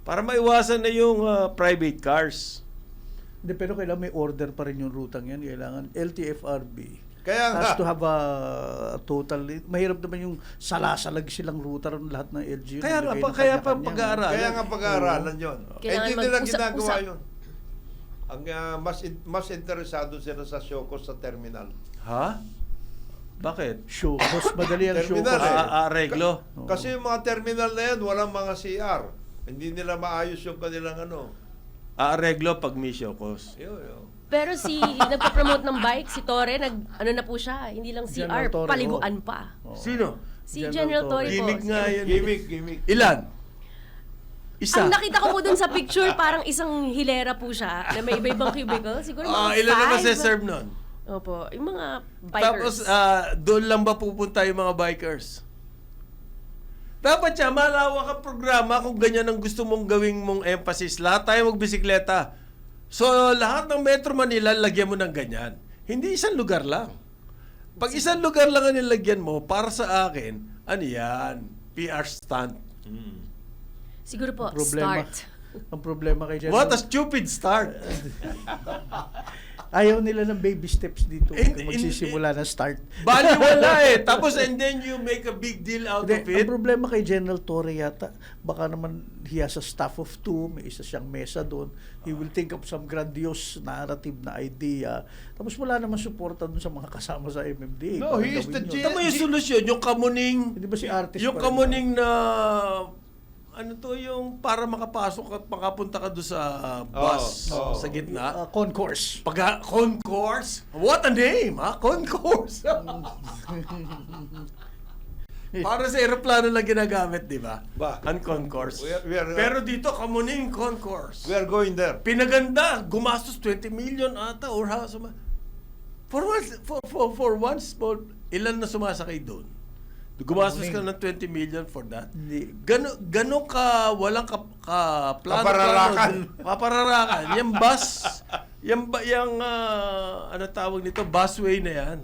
Para maiwasan na yung private cars. Hindi, pero kailangan may order pa rin yung rutang yan. Kailangan LTFRB. Kaya nga. Has to have a total. Mahirap naman yung salasalag silang ruta rin lahat ng LGU. Kaya nga, Naglagay ng kaya pa kanya-kanya. pag-aaralan. Kaya nga pag-aaralan yun. Kailangan Hindi nila mag-usap-usap. ginagawa yun. Ang mas interesado sila sa Showcos sa terminal. Ha? Bakit? Show. Mas madali ang show. Terminal eh. Areglo. Kasi yung mga terminal na yan, walang mga CR. Hindi nila maayos yung kanilang ano. Areglo pag may showcos. Yun. Pero si nagpo-promote ng bike, si Torre, ano na po siya, hindi lang General CR, Torre, paliguan pa. Sino? Si General General Torre po. Gimmick nga yan. Gimmick. Ilan? Isa. Ang nakita ko po dun sa picture, parang isang hilera po siya na may iba-ibang cubicle. Siguro mga Ilan naman 5. sa serve nun? Opo, yung mga Tapos, bikers. doon lang ba pupunta yung mga bikers? Dapat siya, malawak ang programa kung ganyan ang gusto mong gawing mong emphasis. Lahat tayo magbisikleta. So, lahat ng Metro Manila, lagyan mo ng ganyan. Hindi isang lugar lang. Pag isang lugar lang ang nilagyan mo, para sa akin, ano yan? PR stunt. Siguro po, Problema. start. Ang problema kay General. What a stupid start. Ayaw nila ng baby steps dito. In- Magsisimula na start. Bali wala eh. Tapos and then you make a big deal out of Hindi, it. ang problema kay General Torre yata, baka naman he has a staff of 2, may isa siyang mesa doon. He will think of some grandiose narrative na idea. Tapos wala naman suporta doon sa mga kasama sa MMDA. No, Para he is gawin the yun. Tama yung solusyon, yung kamuning, Hindi ba si artist yung pa rin? kamuning na, ano to, yung para makapasok at makapunta ka doon sa bus sa gitna. Concourse. Concourse? What a name, ha? Concourse. Para sa aeroplano lang ginagamit, di ba? Ba? Ang concourse. We are- Pero dito, kamuning concourse. We are going there. Pinaganda, gumastos 20 million ata or how for one small, ilan na sumasakay doon? Gumastos ka ng 20 million for that. Hindi. Ganon ka walang plano Kapararakan. Kapararakan. Yung bus, yung ano tawag nito, busway na yan.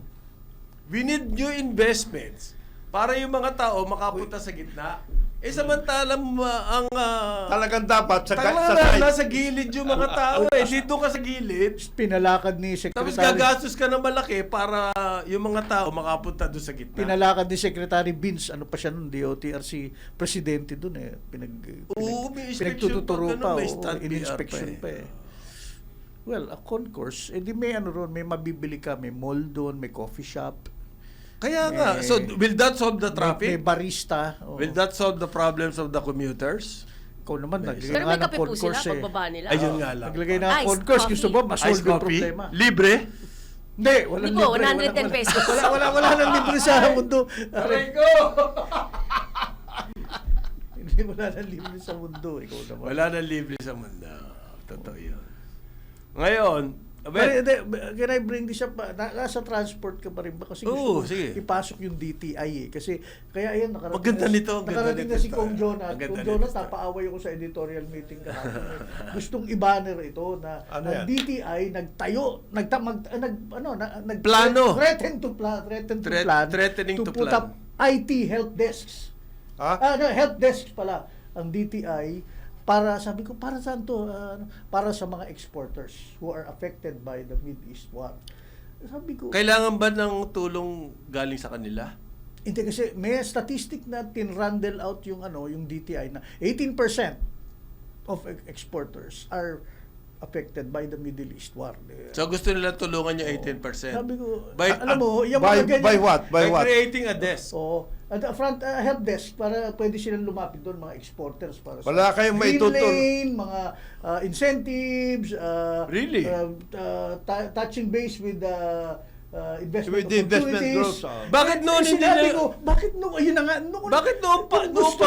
We need new investments para yung mga tao makapunta sa gitna. Samantalang ang Talagang dapat sa talaga side. nasa gilid yung mga tao dito ka sa gilid. Pinalakad ni Tapos Secretary gagastos ka na malaki para yung mga tao makapunta doon sa gitna. Pinalakad ni Secretary Vince, ano pa siya nun, DOTRC presidente dun eh. Oo, may inspection pinagtuturo pa, pa, may oo, stand in-inspection PR pa pa eh. Well, a concourse, di may ano ron, may mabibili ka, may mall doon, may coffee shop, Kaya nga, so will that solve the may traffic? barista. oo. Will that solve the problems of the commuters? Ikaw naman, naglagay Pero nga may ng kape po sila concourse eh. pagbaba nila. Ayun nga lang. Naglagay na ng Iced concourse, coffee. gusto mo, masolve Ice yung coffee? problema. Libre? Hindi, walang Hindi po, libre. 110 pesos. Wala nang libre sa mundo. Aray ko! Hindi, wala nang libre sa mundo. Ikaw naman. Wala na libre sa mundo. Totoo yun. Ngayon, Pero, hindi, can I bring this up? Nasa transport ka pa rin ba? Kasi Oo, gusto ko sige. ipasok yung DTI eh. Kasi, kaya ayan, Maganda nito, ang ganda nakarating nito. na si Kong Jonah. Ang ganda Kong Jonah, nito. tapaaway ako sa editorial meeting kahapon. Gustong i-banner ito na Ano ang yan? DTI nagtayo, Plano. threatening to Threatening to put plan. up IT help desks. Ha? Help desks pala ang DTI para, sabi ko, para saan to? Para sa mga exporters who are affected by the Mideast war. Sabi ko, kailangan ba ng tulong galing sa kanila? hindi kasi may statistic na tinrandle out yung yung DTI na 18% of exporters are affected by the Middle East war. So gusto nila tulungan yung 18%. Sabi ko, By- alam mo, yung By, mga ganyan, by what? By what? creating a desk. Oo. At front help desk para pwede silang lumapit doon mga exporters para Wala kayong green maitutulong. lane, mga incentives, Really? touching base with investment With the investment opportunities. growth. Bakit noon hindi Sinabi na- ko, bakit noon, ayun na nga, noon, Bakit noon pa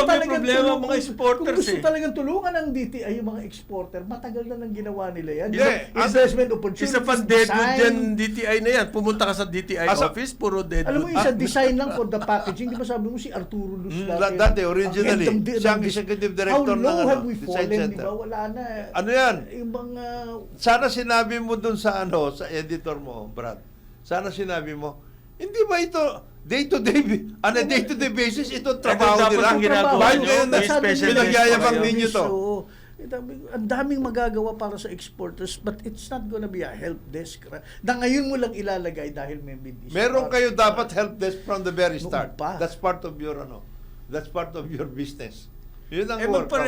may problema ang mga exporters kung gusto eh? talagang tulungan ng DTI yung mga exporter, matagal na nang ginawa nila yan. Hindi, Yung investment opportunities, Isa pang deadwood design. yan, DTI na yan. Pumunta ka sa DTI Asa- office, puro Alam deadwood. mo, isa design lang for the packaging. Di ba sabi mo si Arturo Luz Dati, originally, ang head ng siya ang dis- executive How director ng low have we Design fallen, di Center. ba? Wala na. Ano yan? Yung mga... Sana sinabi mo dun sa sa editor mo, Brad. Sana sinabi mo, hindi ba ito day-to-day, on a day-to-day basis, ito trabaho dapat nila? ang ginagawa Bakit nyo, ngayon may na special pinagyayabang desk pa ninyo to? Ang daming magagawa para sa exporters but it's not gonna be a help desk. Na ngayon mo lang ilalagay dahil may Mideast Meron war. kayo dapat help desk from the very Noon start. pa. That's part of your that's part of your business. Yun ang workout.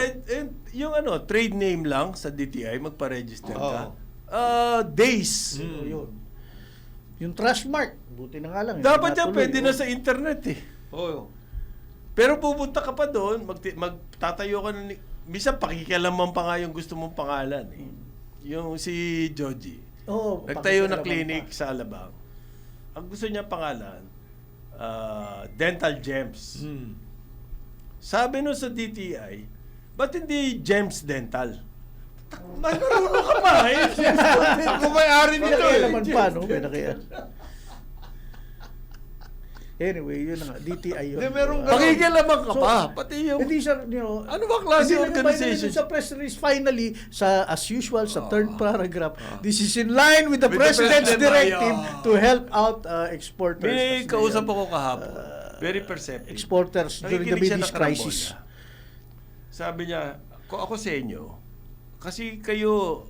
Yung trade name lang sa DTI, magpa-register ka. Oo. Days. So, yun. Yung Trustmark, buti na nga lang. Dapat yan, natuloy, pwede na oh. sa internet eh. Oo. Pero pupunta ka pa doon, magtatayo ka na, minsan pakikialaman pa nga yung gusto mong pangalan eh. Yung si Joji. Oo, Nagtayo na pakikialaman clinic pa. sa Alabang. Ang gusto niya pangalan, Dental Gems. Sabi nun sa DTI, ba't hindi Gems Dental? Marunong ka pa eh. Ako may-ari May nito nakialaman eh. pa, no? May nakialaman. Anyway, yun na nga. DTI yun. Hindi, meron ganun. Pakikialaman ka So, pa. Pati yung... Hindi siya, Ano ba klase hindi organization? Sa press release, finally, as usual, sa third paragraph, this is in line with the With the President's President, directive ay, to help out exporters. May Kasi kausap yan, ako kahapon. Very perceptive. exporters during the Nakikinig siya Mideast ng crisis. karambola. Sabi niya, kung ako sa inyo, kasi kayo,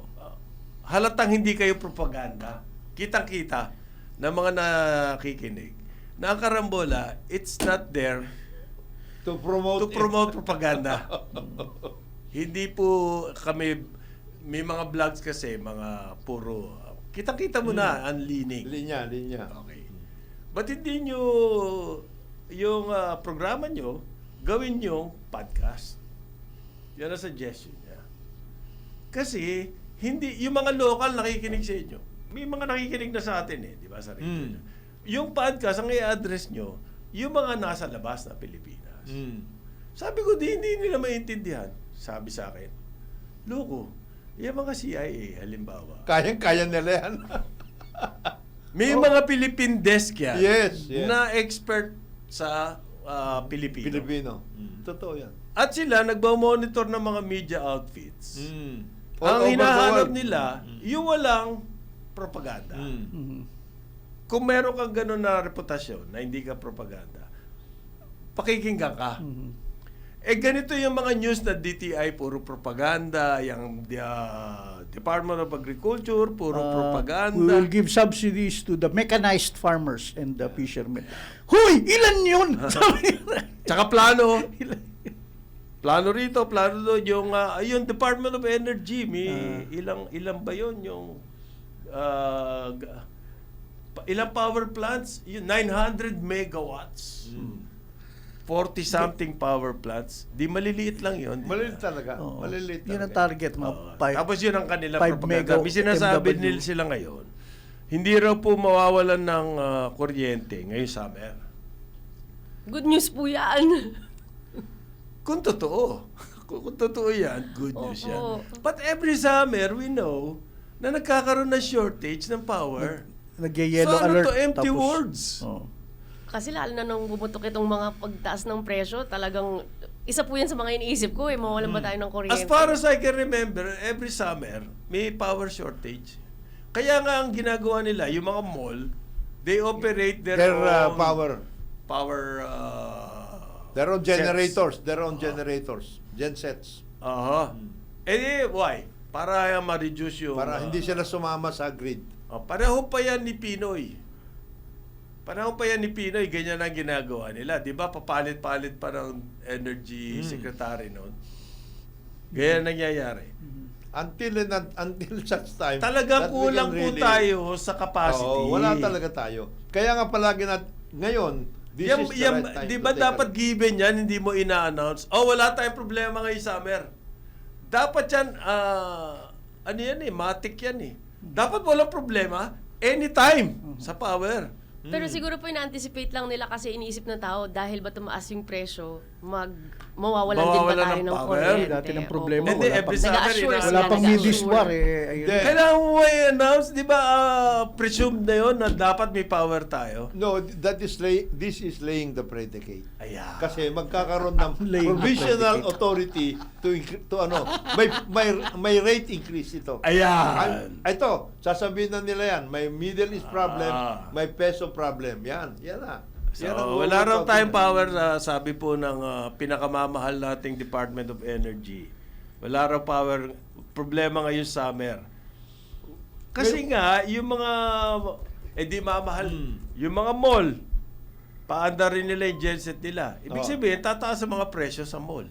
halatang hindi kayo propaganda. Kitang-kita ng mga nakikinig na ang karambola, it's not there To promote to promote propaganda. Hindi po kami, may mga vlogs kasi, mga puro, kitang-kita mo na ang linig. Linya. Okay. Ba't hindi nyo yung programa nyo gawin yung podcast? Yan ang suggestion niya. Kasi, hindi, yung mga local nakikinig sa inyo. May mga nakikinig na sa atin di ba, sa radio. Yung podcast, ang i-address nyo, yung mga nasa labas na Pilipinas. Sabi ko, hindi nila maintindihan. Sabi sa akin, loko, yung mga CIA, halimbawa. Kayang-kaya nila yan. May mga Philippine desk yan Yes, yes. na expert sa Pilipino. Pilipino. Totoo yan. At sila nagbo-monitor ng mga media outfits. All Ang over the hinahanap world. nila, yung walang propaganda. Kung meron kang gano'n na reputasyon na hindi ka propaganda, pakikinggan ka. Eh ganito yung mga news na DTI, puro propaganda, yung Department of Agriculture, puro We propaganda. will give subsidies to the mechanized farmers and the fishermen. Hoy! Ilan yun? Sabi nila. Tsaka plano. Plano rito, plano doon. Yung Department of Energy, may ilang ba yun? Yung ilang power plants? Yung 900 megawatts. 40-something power plants. Di maliliit lang yun. Maliliit talaga. Oo. Maliliit Yun ang talaga. target, mga Tapos yun ang kanila 5 propaganda. mega May sinasabi MW. nila sila ngayon, hindi raw po mawawalan ng kuryente ngayong summer. Good news po yan. Kung totoo. Kung totoo yan, good news yan. Oo. But every summer, we know na nagkakaroon ng shortage ng power. Nag-yellow So ano alert. to, empty tapos- words? Oh. Kasi lalo na nung bumutok itong mga pagtaas ng presyo, talagang isa po yan sa mga iniisip ko, mawalan ba tayo ng kuryente? As far as I can remember, every summer, may power shortage. Kaya nga ang ginagawa nila, yung mga mall, they operate their own power. power Their own sets. generators. Their own generators. Gensets. Aha. Why? Para ma-reduce yung... Para hindi sila sumama sa grid. Pareho pa yan ni Pinoy. Pareho pa yan ni Pinoy, ganyan ang ginagawa nila. Di ba, papalit-palit pa ng energy secretary noon. Ganyan nangyayari. Until such time. Talagang that we kulang can po really- tayo sa capacity. Oo, wala talaga tayo. Kaya nga palagi ngayon, this is the right time di to ba take dapat a- given yan, hindi mo ina-announce? Oh, wala tayong problema ngayong summer. Dapat yan, ano yan matik yan Dapat walang problema anytime sa power. Pero siguro po ina-anticipate lang nila kasi iniisip ng tao dahil ba tumaas yung presyo, mawawalan din ba Mawawalan tayo ng ng power. kuryente? Dati ng problema, Opo. Hindi, wala every pang- summer, Nag-assure ina- sila, Wala pang nag-assure. Middle War eh. Ayun. Hindi. Kailangan mo i-announce, di ba, presumed na yun na dapat may power tayo? No, this is laying the predicate. Ayan. Kasi magkakaroon ng Laying the provisional predicate. authority to ano, may rate increase ito. Ayan. Ito, sasabihin na nila yan, may Middle East problem, may peso problem. Yan na. So, Yan ang wala raw workout tayong nila. power, sabi po ng pinakamamahal nating Department of Energy. Wala raw power, problema ngayong summer. Kasi nga, yung mga, di mamahal. Yung mga mall, paanda rin nila yung genset nila. Ibig sabihin, tataas ang mga presyo sa mall.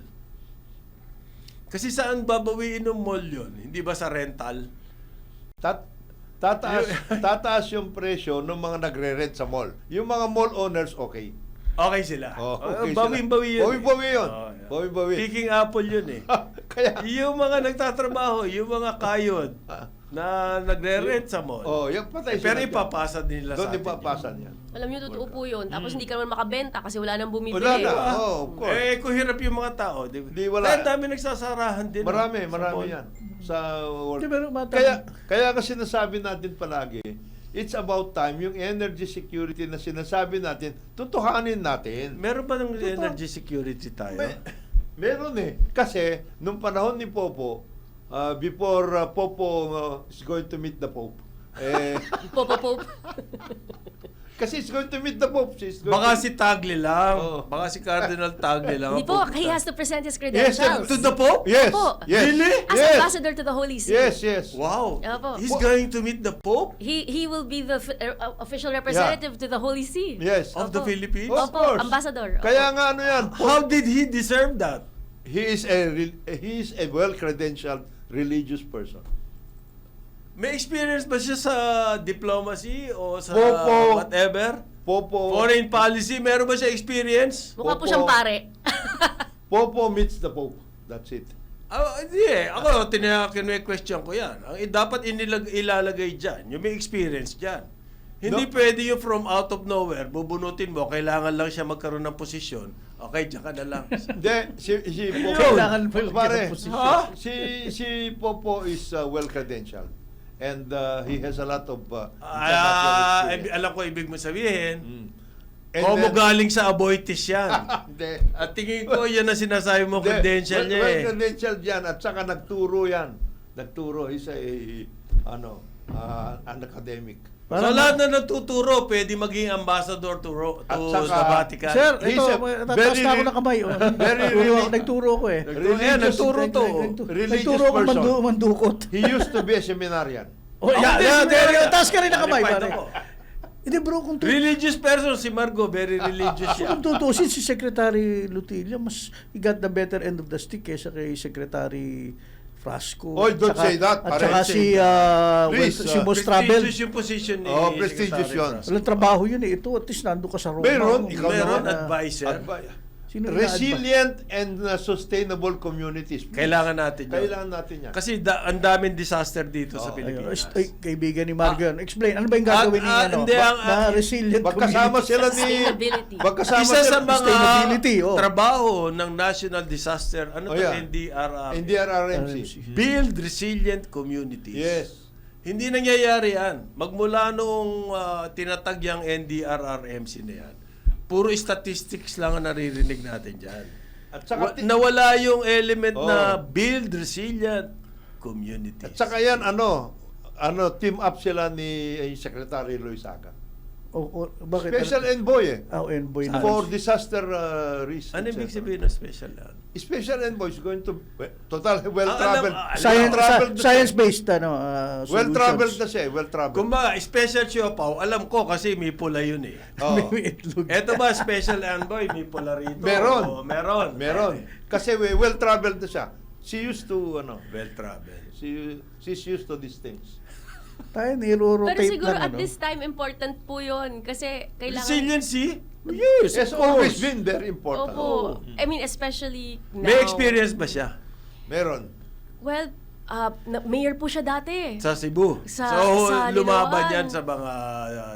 Kasi saan babawiin ng mall yun? Hindi ba sa rental? Tataas yung presyo ng mga nagre-rent sa mall. Yung mga mall owners, okay. Okay sila. Okay Bawing-bawi yun. Bawing-bawi yun. Oh, yeah. Bawing-bawi. Picking apple yun Kaya, Yung mga nagtatrabaho, yung mga kayod na nagre-rent sa mall. yung patay Pero sila. ipapasa nila sa Doon atin. ipapasan yan. Alam niyo, totoo po yun. Tapos hindi ka naman makabenta kasi wala nang bumibili. Wala na. Of course. Kung hirap yung mga tao, di ba? Di, wala. Kaya dami nagsasarahan din. Marami sa mall. yan. Sa world. Di ba, Kaya kasi sinasabi natin palagi, it's about time yung energy security na sinasabi natin, tutuhanin natin. Meron ba ng energy security tayo? Meron Kasi, nung panahon ni Popo, before Popo is going to meet the Pope, Pop. kasi he's going to meet the Pope. Baka si Tagle lang. Oo. Baka si Cardinal Tagle lang. Hindi po, ang he pupunta. has to present his Yes, credentials. To the Pope? Yes. Opo. Yes. Really? As Yes. ambassador to the Holy See. Yes. Wow. Opo. He's going to meet the Pope He will be the official representative to the Holy See. Yes. of the Opo. Philippines? Of Opo, course. ambassador. Opo. Kaya nga ano yan, How did he deserve that? he is a well-credentialed religious person. May experience ba siya sa diplomacy o sa Popo. whatever? Popo Foreign policy? Meron ba siya experience? Mukha po Opo. siyang pare. Popo meets the Pope. That's it. Hindi eh. Ako, question ko yan. Ang dapat ilalagay dyan, yung may experience dyan. Hindi pwede yung from out of nowhere, bubunutin mo, kailangan lang siya magkaroon ng posisyon. Okay, dyan ka na lang. Hindi, si Popo, Kailangan mo lang pare, ng posisyon. Ha? si Popo is well-credentialed. And he has a lot of international experience. Alam ko ibig mo sabihin, And Como then- galing sa Aboitiz yan. Hindi. At tingin ko, yan ang sinasabi mo, Hindi. credential niya eh. Well-credentialed yan at saka nagturo yan. Nagturo. He's an academic. So lahat na natuturo, pwede maging ambassador to At saka- the Vatican. Sir, He's ito, a tataas very na ako re- ng kamay. Oh. very Nagturo ko eh. Nagturo to. Religious Nagturo ko person. mandukot. He used to be a seminarian. Oh, taas ka rin ng kamay, Qualified pare. ako. Hindi bro, kung Religious person, si Margo, very religious siya. kung tutusin si Secretary Lutilla, mas he got the better end of the stick kaysa kay Secretary Frasco. Oh, don't say that, At pare. saka si, Please, si Boss Travel. Prestigious yung position ni Prestigious Secretary yun. Fras. Walang trabaho yun eh. Ito, at least nando ka sa Roma. Meron, no? ikaw Meron naman, advisor. Sino Resilient and sustainable communities. Kailangan natin yun. Kailangan natin yan. Kasi ang daming disaster dito sa Pilipinas. Ay, kaibigan ni Margo yan. Explain, ano ba yung gagawin ni hindi, na resilient Magkasama community? sila ni... Sustainability. Magkasama Isa sa sila. mga Sustainability, trabaho ng National Disaster, Yeah. NDRR? NDRRMC. Build resilient communities. Yes. Hindi nangyayari yan. Magmula noong tinatag yung NDRRMC na yan, puro statistics lang ang naririnig natin dyan. At saka, Nawala yung element Oh. na build resilient communities. at saka yan, team up sila ni Secretary Loizaga. Bakit? Special envoy eh. Envoy na. For disaster risk. Ano ibig etc. sabihin ng special yan? Special envoy is going to total well-traveled. Science-based, Well-traveled solutions. na siya eh. Well-traveled. Kumbaga, special siopaw, alam ko kasi may pula yun eh. Oo. May itlog. Eto ba, special envoy, may pula rito? Meron. Oo, meron. Meron. Kasi well-traveled na siya. She used to, Well-traveled. she's used to these things. Tayo, niro-rotate Pero siguro lang, at this time, important po yun. Kasi kailangan... Resiliency? Yes, It's of always course. been very important. Opo. I mean, especially now. May experience ba siya Meron. Well, mayor po siya dati. sa Cebu? Sa lumaban Liloan. yan sa mga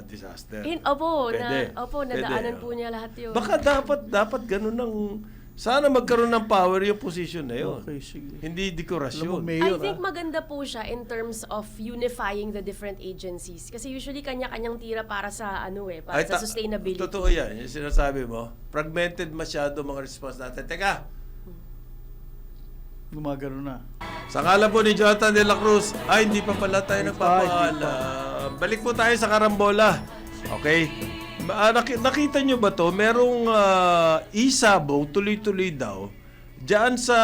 disaster. Opo, Pwede. nadaanan Pwede, po niya lahat yun. Baka dapat ganun ng... Sana magkaroon ng power yung position na yun. Okay, sige. Hindi Alam mo, dekorasyon. Mayor, I think maganda po siya in terms of unifying the different agencies. Kasi usually kanya-kanyang tira para sa para sa sustainability. Totoo yan. Yung sinasabi mo, fragmented masyado mga response natin. Teka, gumagano na. sa ngalan po ni Jonathan de la Cruz, hindi pa pala tayo nagpapaalam. Balik po tayo sa karambola. Okay? Nakita nyo ba to? Merong isabong, tuloy-tuloy daw, diyan sa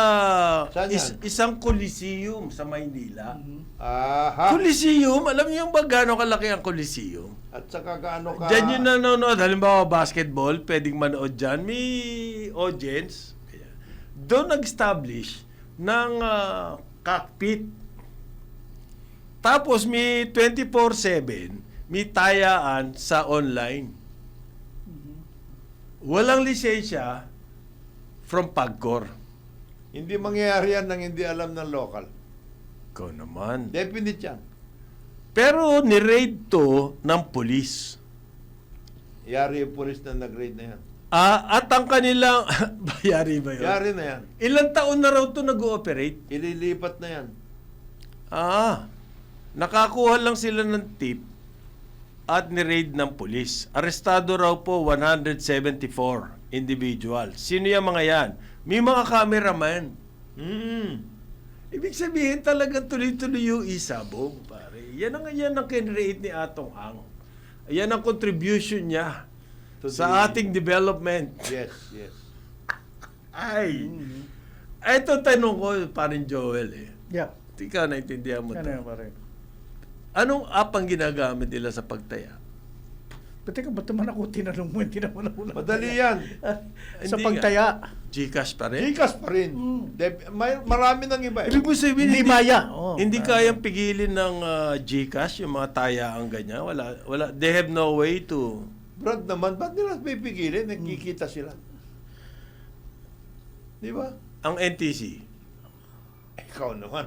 Saan yan? isang Coliseum sa Maynila. Aha. Coliseum? Alam niyo yung ba gaano kalaki ang Coliseum? At saka gaano ka... Diyan yung nanonood. Halimbawa, basketball, pwedeng manood dyan. May audience. Doon nag-establish ng cockpit. Tapos may 24/7, may tayaan sa online. Walang lisensya from Pagcor. Hindi mangyayari yan nang hindi alam ng local. Ikaw naman. Definite yan. Pero ni-raid to ng police. Yari yung police na nag-raid na yan. At ang kanilang... Bayari ba yun? Yari na yan. Ilang taon na raw to nag-ooperate? Ililipat na yan. Nakakuha lang sila ng tip at ni-raid ng pulis. Arestado raw po 174 individual. Sino yung mga yan? May mga cameraman. Ibig sabihin talaga tuloy-tuloy yung isabong, pare. Yan ang kinrate ni Atong Ang. Yan ang contribution niya sa ating development. Yes, yes. Ay. Ito tanong ko, parin Joel eh. Yeah. Ikaw, naintindihan mo Ano to. yan, pare? Anong app ang ginagamit nila sa pagtaya? Teka, ba't naman ako tinanong mo? Hindi naman ako Madali yan. Sa Hindi pagtaya. Gcash pa rin? Gcash pa rin. Marami ng iba eh. Ibig mo sabihin, Hindi maya. hindi kayang pigilin ng Gcash, yung mga tayaang ganyan. Wala. They have no way to... Brad naman, ba't nila pipigilin? Nagkikita sila. Di ba? Ang NTC. Ikaw naman.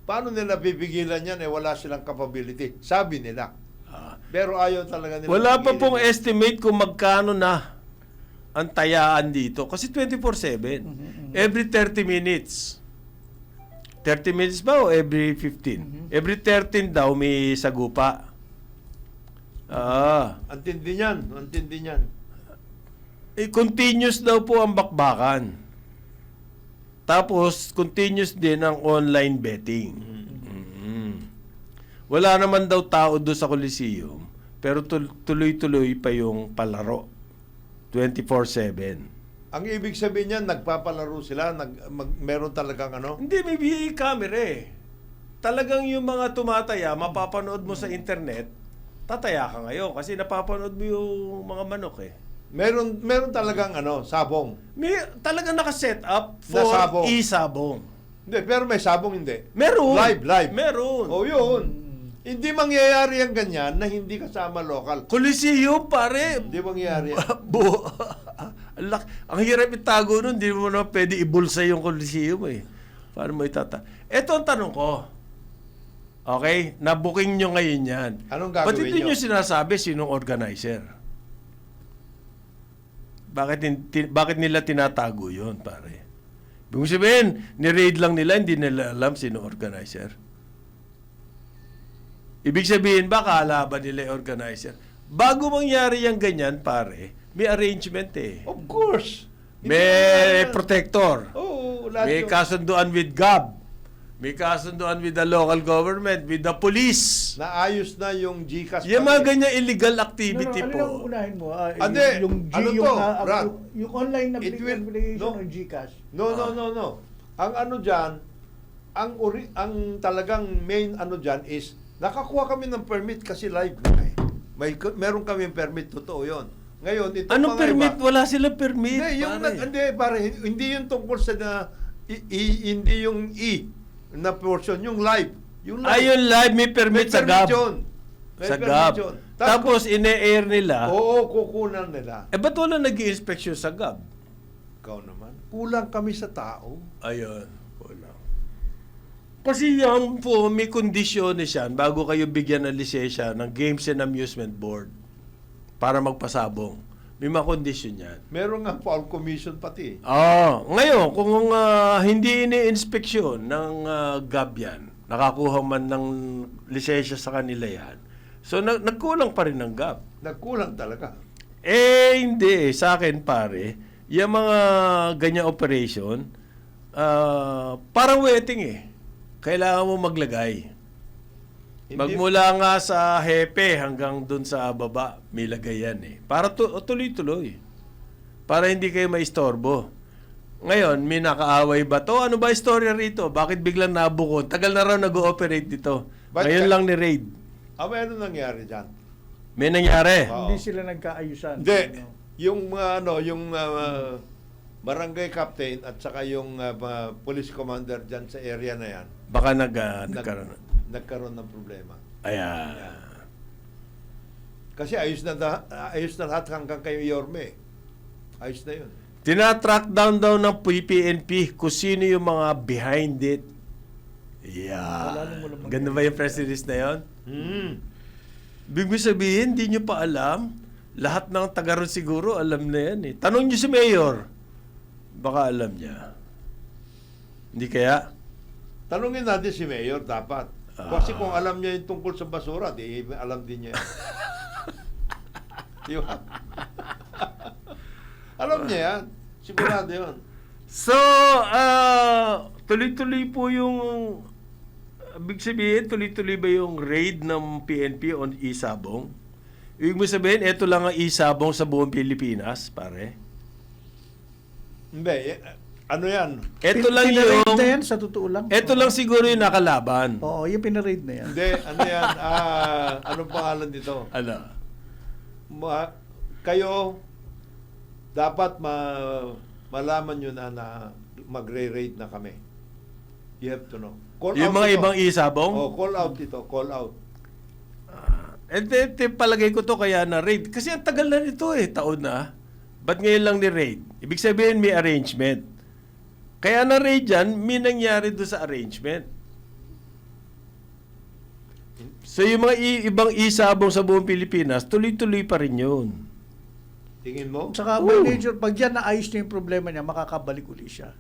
Paano nila pipigilan yan wala silang capability? Sabi nila. Pero ayaw talaga nila. Wala pa pigilan pong yan. estimate kung magkano na ang tayaan dito. Kasi 24/7. Every 30 minutes. 30 minutes ba o every 15? Every 13 daw may sagupa. Antindi niyan. Antindi niyan. Continuous daw po ang bakbakan. Tapos, continuous din ang online betting. Wala naman daw tao doon sa Coliseum, pero tuloy-tuloy pa yung palaro. 24/7. Ang ibig sabihin niyan, nagpapalaro sila, meron talagang ano? Hindi, may VA camera eh. Talagang yung mga tumataya, mapapanood mo sa internet, tataya ka ngayon kasi napapanood mo yung mga manok eh. Meron talagang ano, sabong. May talagang nakaset up Na for sabong. isabong. Hindi, pero may sabong hindi. Meron. Live. Meron. O yun. Hindi mangyayari ang ganyan na hindi kasama local. Coliseum, pare. Hindi mangyayari yan. Ang hirap itago nun, hindi mo na pwede ibulsa yung Coliseum eh. Paano mo itata? Ito ang tanong ko. Okay? Nabooking nyo ngayon yan. Anong gagawin Ba't hindi nyo? nyo sinasabi sinong organizer? Bakit nila tinatago yun, pare? Ibig sabihin, ni-raid lang nila, hindi nila alam sinong organizer. Ibig sabihin ba, kalaban nila yung organizer? Bago mangyari yung ganyan, pare, may arrangement eh. Of course. May protector. Oo, lahat May yun. kasunduan with GAB. May kasunduan with the local government, with the police. Naayos na yung GCash. Yung mga pati. ganyan illegal activity ano po. lang unahin mo? Ande, ano to, Brad? Yung online na It will- application no. ng GCash. No. Ang ano diyan, ang talagang main ano diyan is nakakuha kami ng permit kasi live na eh. Meron kami permit, totoo 'yon. Ngayon, ito Anong mga permit? iba, Wala silang permit. Hindi, yung pare. hindi yung tungkol sa hindi yung na portion, yung live. Yung Ayun live, may permit sa GAB. yun. May Sa permit GAB. yun. Tapos ine-air nila. Oo, kukunan nila. Eh, ba't wala nag-i-inspection sa GAB? Ikaw naman. Kulang kami sa tao. Ayun. Wala. Kasi yan po, may kondisyones yan bago kayo bigyan ng lisensya ng Games and Amusement Board para magpasabong. May mga kondisyon yan. Meron nga foul commission pati. Ngayon, kung hindi ini-inspeksyon ng GAB yan, nakakuha man ng lisensya sa kanila yan, so nagkulang pa rin ng GAB. Nagkulang talaga. Hindi. Sa akin, pare, yung mga ganyang operation, parang wedding eh. Kailangan mo maglagay. Magmula nga sa hepe hanggang dun sa baba, may lagay yan eh. Para tuloy-tuloy. Para hindi kayo maistorbo. Ngayon, may nakaaway ba to? Ano ba istorya rito? Bakit biglang nabukod? Tagal na raw nag-ooperate dito. Ngayon lang ni-raid. May ano nangyari dyan? May nangyari. Oo. Hindi sila nagkaayusan. Hindi. Yung barangay captain at saka yung police commander dyan sa area na yan, Baka nagkaroon. nagkaroon ng problema. Ayan. Kasi ayos na lahat hanggang kay Yorme. Ayos na yun. Tinatrack down daw ng PPNP kung sino yung mga behind it. Yeah. Ganda ba yung press release na yun? Big sabihin, hindi nyo pa alam. Lahat ng taga ron siguro, alam na yan eh. Tanong nyo si Mayor. Baka alam niya. Hindi kaya? Tanungin natin si Mayor dapat. Kasi kung alam niya yung tungkol sa basura, di alam din niya. Di ba? Alam niya yan. Sigurado yun. So, tuloy-tuloy po yung big sabihin, tuloy-tuloy ba yung raid ng PNP on Isabong? Ibig mo sabihin, ito lang ang Isabong sa buong Pilipinas, pare? Hindi. Ano yan? Ito lang Pinaraid yung... na yan, sa totoo lang. Ito lang siguro yung nakalaban. Oo, yung pinaraid na yan. Hindi. Ano yan? Anong pangalan dito? Ano? Kayo, dapat malaman nyo na magre-raid na kami. You have to know. Call Yung out mga ito. ibang Isabong? Oh, call out ito. Call out. Palagay ko to kaya na raid. Kasi ang tagal na nito eh, taon na. Ba't ngayon lang ni raid? Ibig sabihin may arrangement. Kaya na Ray dyan, may nangyari doon sa arrangement. So yung mga ibang isabong sa buong Pilipinas, tuloy-tuloy pa rin yun. Tingin mo? Saka by nature, pag yan naayos niya yung problema niya, makakabalik uli siya.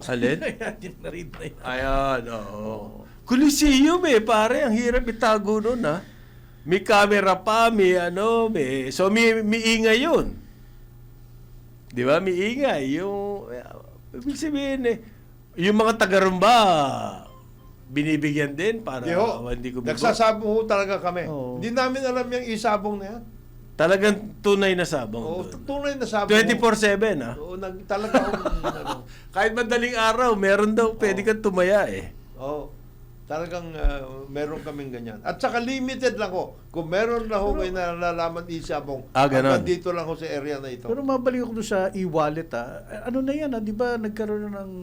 Alin? Ayan, yung na-read na yun. Ayan, oo. Coliseum pare. Ang hirap itago nun, ha? May camera pa, may ano, may... So, may ingay yun. Di ba? May ingay. Yung... Ibig sabihin, yung mga taga-rumba, binibigyan din para hindi ko bigo. Nagsasabong ho talaga kami. Oo. Hindi namin alam yung isabong na yan. Talagang tunay na sabong Oo, doon. tunay na sabong. 24/7, ha? Oo, talaga ano. Kahit madaling araw, meron daw, pwede kang tumaya, Oo. Talagang meron kaming ganyan. At saka limited lang ho. Kung meron na ho kayo nalalaman isabong, Ganon. hanggang dito lang ho sa area na ito. Pero mabalik ako doon sa e-wallet, ano na yan, di ba nagkaroon na ng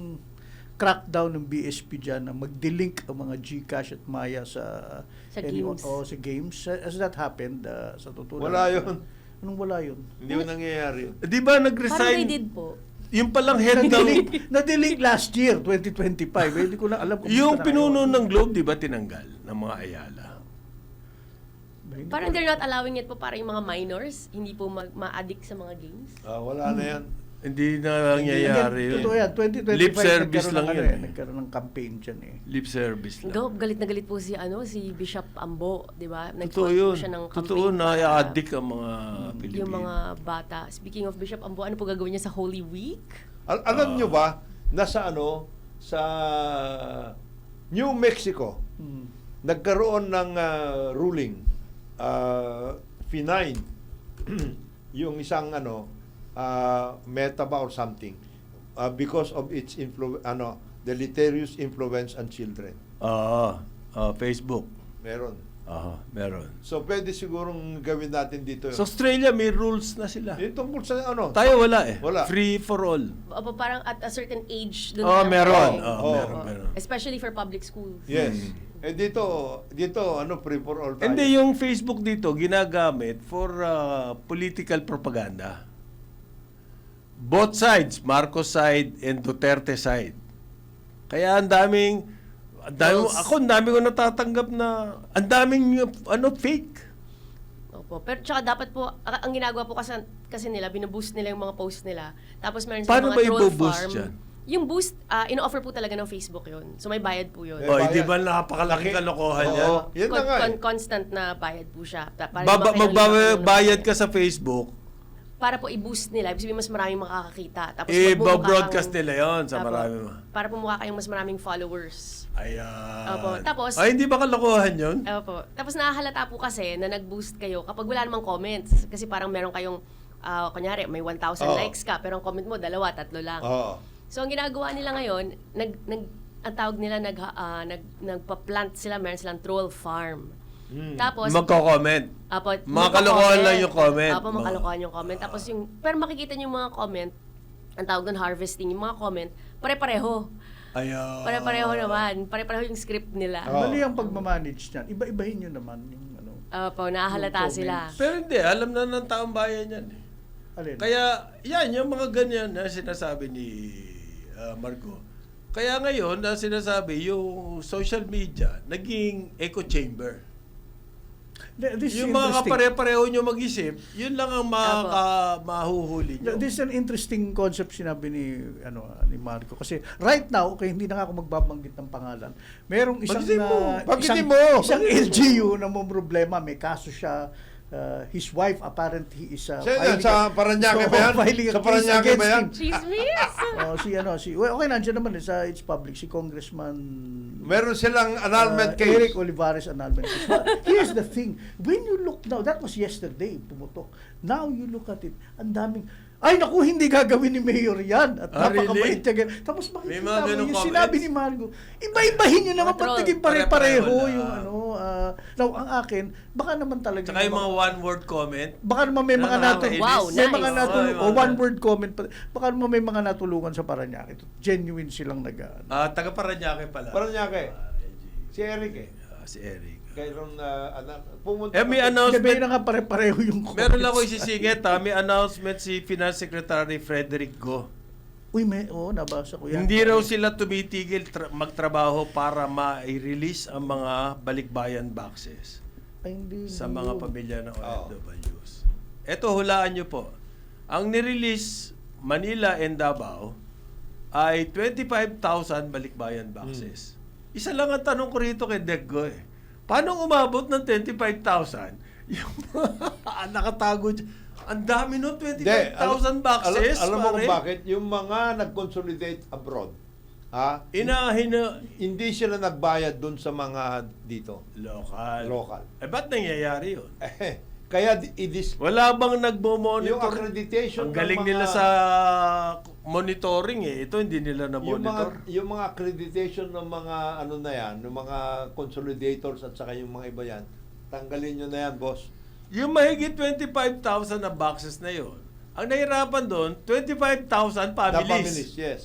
crackdown ng BSP dyan na mag-delink ang mga GCash at Maya sa games. Sa games. Has that happened sa totoo? Wala yun. Anong wala yun? Hindi mo nangyayari yun. Di ba Parang nag-resign? they did po. Yung palang head ng... Na-delink last year, 2025. Hindi ko na alam kung Yung basta na pinuno ngayon. ng Globe, di ba tinanggal ng mga Ayala? Hindi Parang ko- they're not allowing it po para yung mga minors, hindi po ma-addict sa mga games. Wala na yan. Hindi na nangyayari yun. Totoo yan, 2025 Lip service nagkaroon lang ng, yun. Nagkaroon ng campaign dyan Lip service lang. Galit na galit po si Bishop Ambo, 'di ba? Totoo Nag-call po yun. siya ng Totoo campaign na para addict ang mga Pilipino. yung mga bata. Speaking of Bishop Ambo, ano po gagawin niya sa Holy Week? Alam nyo ba, nasa sa New Mexico, nagkaroon ng ruling, finine, yung isang meta ba or something, because of its deleterious influence on children. Facebook. Meron. Meron. So, pwede sigurong gawin natin dito. Sa Australia, may rules na sila. Yung tungkol sa Tayo wala Wala. Free for all. Opo, parang at a certain age doon. Meron. Oo. Meron. Especially for public schools. Yes. Dito, free for all tayo. Hindi, yung Facebook dito, ginagamit for political propaganda. Both sides, Marcos side and Duterte side. Kaya ang daming False. ang dami ko natatanggap na ang daming fake. Opo. Pero tsaka dapat po, ang ginagawa po kasi nila, binuboost nila yung mga post nila. Tapos meron Paano silang ba mga troll i-boost farm. yan? Yung boost, ino-offer po talaga ng Facebook yun. So may bayad po yun. bayad. Di ba napakalaking kalokohan Oo. yan? Yan na nga eh. Constant na bayad po siya. Para hindi ba kailangan Magbabayad ka sa Facebook, para po i-boost nila. Ibig sabihin mas maraming makakakita. Tapos magmumukha i-broadcast kang- nila yon sa Apo. marami. Para pumukha kayong mas maraming followers. Ayan. Opo. Tapos- hindi ba kalokohan yun? Opo. Tapos nakahalata po kasi na nag-boost kayo kapag wala namang comments. Kasi parang meron kayong, kunyari, may 1,000 Oo. likes ka, pero ang comment mo, 2, 3 lang. Oo. So, ang ginagawa nila ngayon, ang tawag nila, nagpa-plant sila, meron silang troll farm. Tapos, Magko-comment. Apo, Mga kalokohan lang yung comment. Apo, mga kalokohan yung comment. Tapos pero makikita niyo yung mga comment, ang tawag doon harvesting, yung mga comment, pare-pareho. Ayan. Pare-pareho naman. Pare-pareho yung script nila. Mali ang pagmamanage niyan. Iba-ibahin nyo naman yung Apo, nahahalata Yung sila. Pero hindi, alam na ng taong bayan yan. alin. Kaya, yan, yung mga ganyan na sinasabi ni Marco. Kaya ngayon, na sinasabi, yung social media, naging echo chamber. This is Yung mga interesting. kapare-pareho nyo mag-isip, yun lang ang mahuhuli nyo. This is an interesting concept sinabi ni Marco kasi right now hindi na nga ako magbabanggit ng pangalan. Merong isang Banggitin mo. isang LGU na may problema, may kaso siya. His wife apparently is Sa Parañaque ba yan? filing a Sa case Parañaque ba yan? against him. Chismis! Okay nandiyan naman it's public si Congressman Meron silang annulment case. Eric Olivares annulment case. But here's the thing, when you look now, that was yesterday, pumutok. Now you look at it, ang daming, ay naku, hindi gagawin ni Mayor yan. At napakabait niya. Tapos May makikita mga mo ganung yung comments. sinabi ni Margo, iba-ibahin nyo naman, Troll. ba't naging pare-pareho Pare-pareho yung lang. now, ang akin, baka naman talaga. Tsaka yung mga one-word comment. Baka naman may mga Nakakainis. Wow, may nice. mga Oh, one word comment pa. Baka naman may mga natulungan sa Parañaque. Genuine silang Taga Parañaque pala. Parañaque. Si Eric Si Eric. Kayroon pumunta. May Hindi, announcement. na nga pare-pareho yung comments. Meron lang ako isisingit. May announcement si Finance Secretary Frederick Go. Uy, nabasa ko yan. Hindi raw sila tumitigil magtrabaho para ma-release ang mga balikbayan boxes Ay, hindi. sa mga pamilya ng OFWs. Ito, hulaan nyo po. Ang nirelease Manila and Davao ay 25,000 balikbayan boxes. Isa lang ang tanong ko rito kay Deggo eh. Paano umabot ng 25,000? Yung nakatago dyan. Ang dami nun, 25,000 boxes. Alam mo kung pare. bakit? Yung mga nag-consolidate abroad, hindi sila nagbayad dun sa mga dito. Local. Eh, ba't nangyayari yun? Kaya Wala bang yung nagmo-monitor? accreditation Ang galing ng mga, nila sa monitoring eh. Ito hindi nila na-monitor. yung mga accreditation ng mga ano na yan, ng mga consolidators at saka yung mga iba yan, tanggalin nyo na yan, boss. Yung mahigit 25,000 na boxes na yun, ang nahirapan doon, 25,000 Na families. families, yes.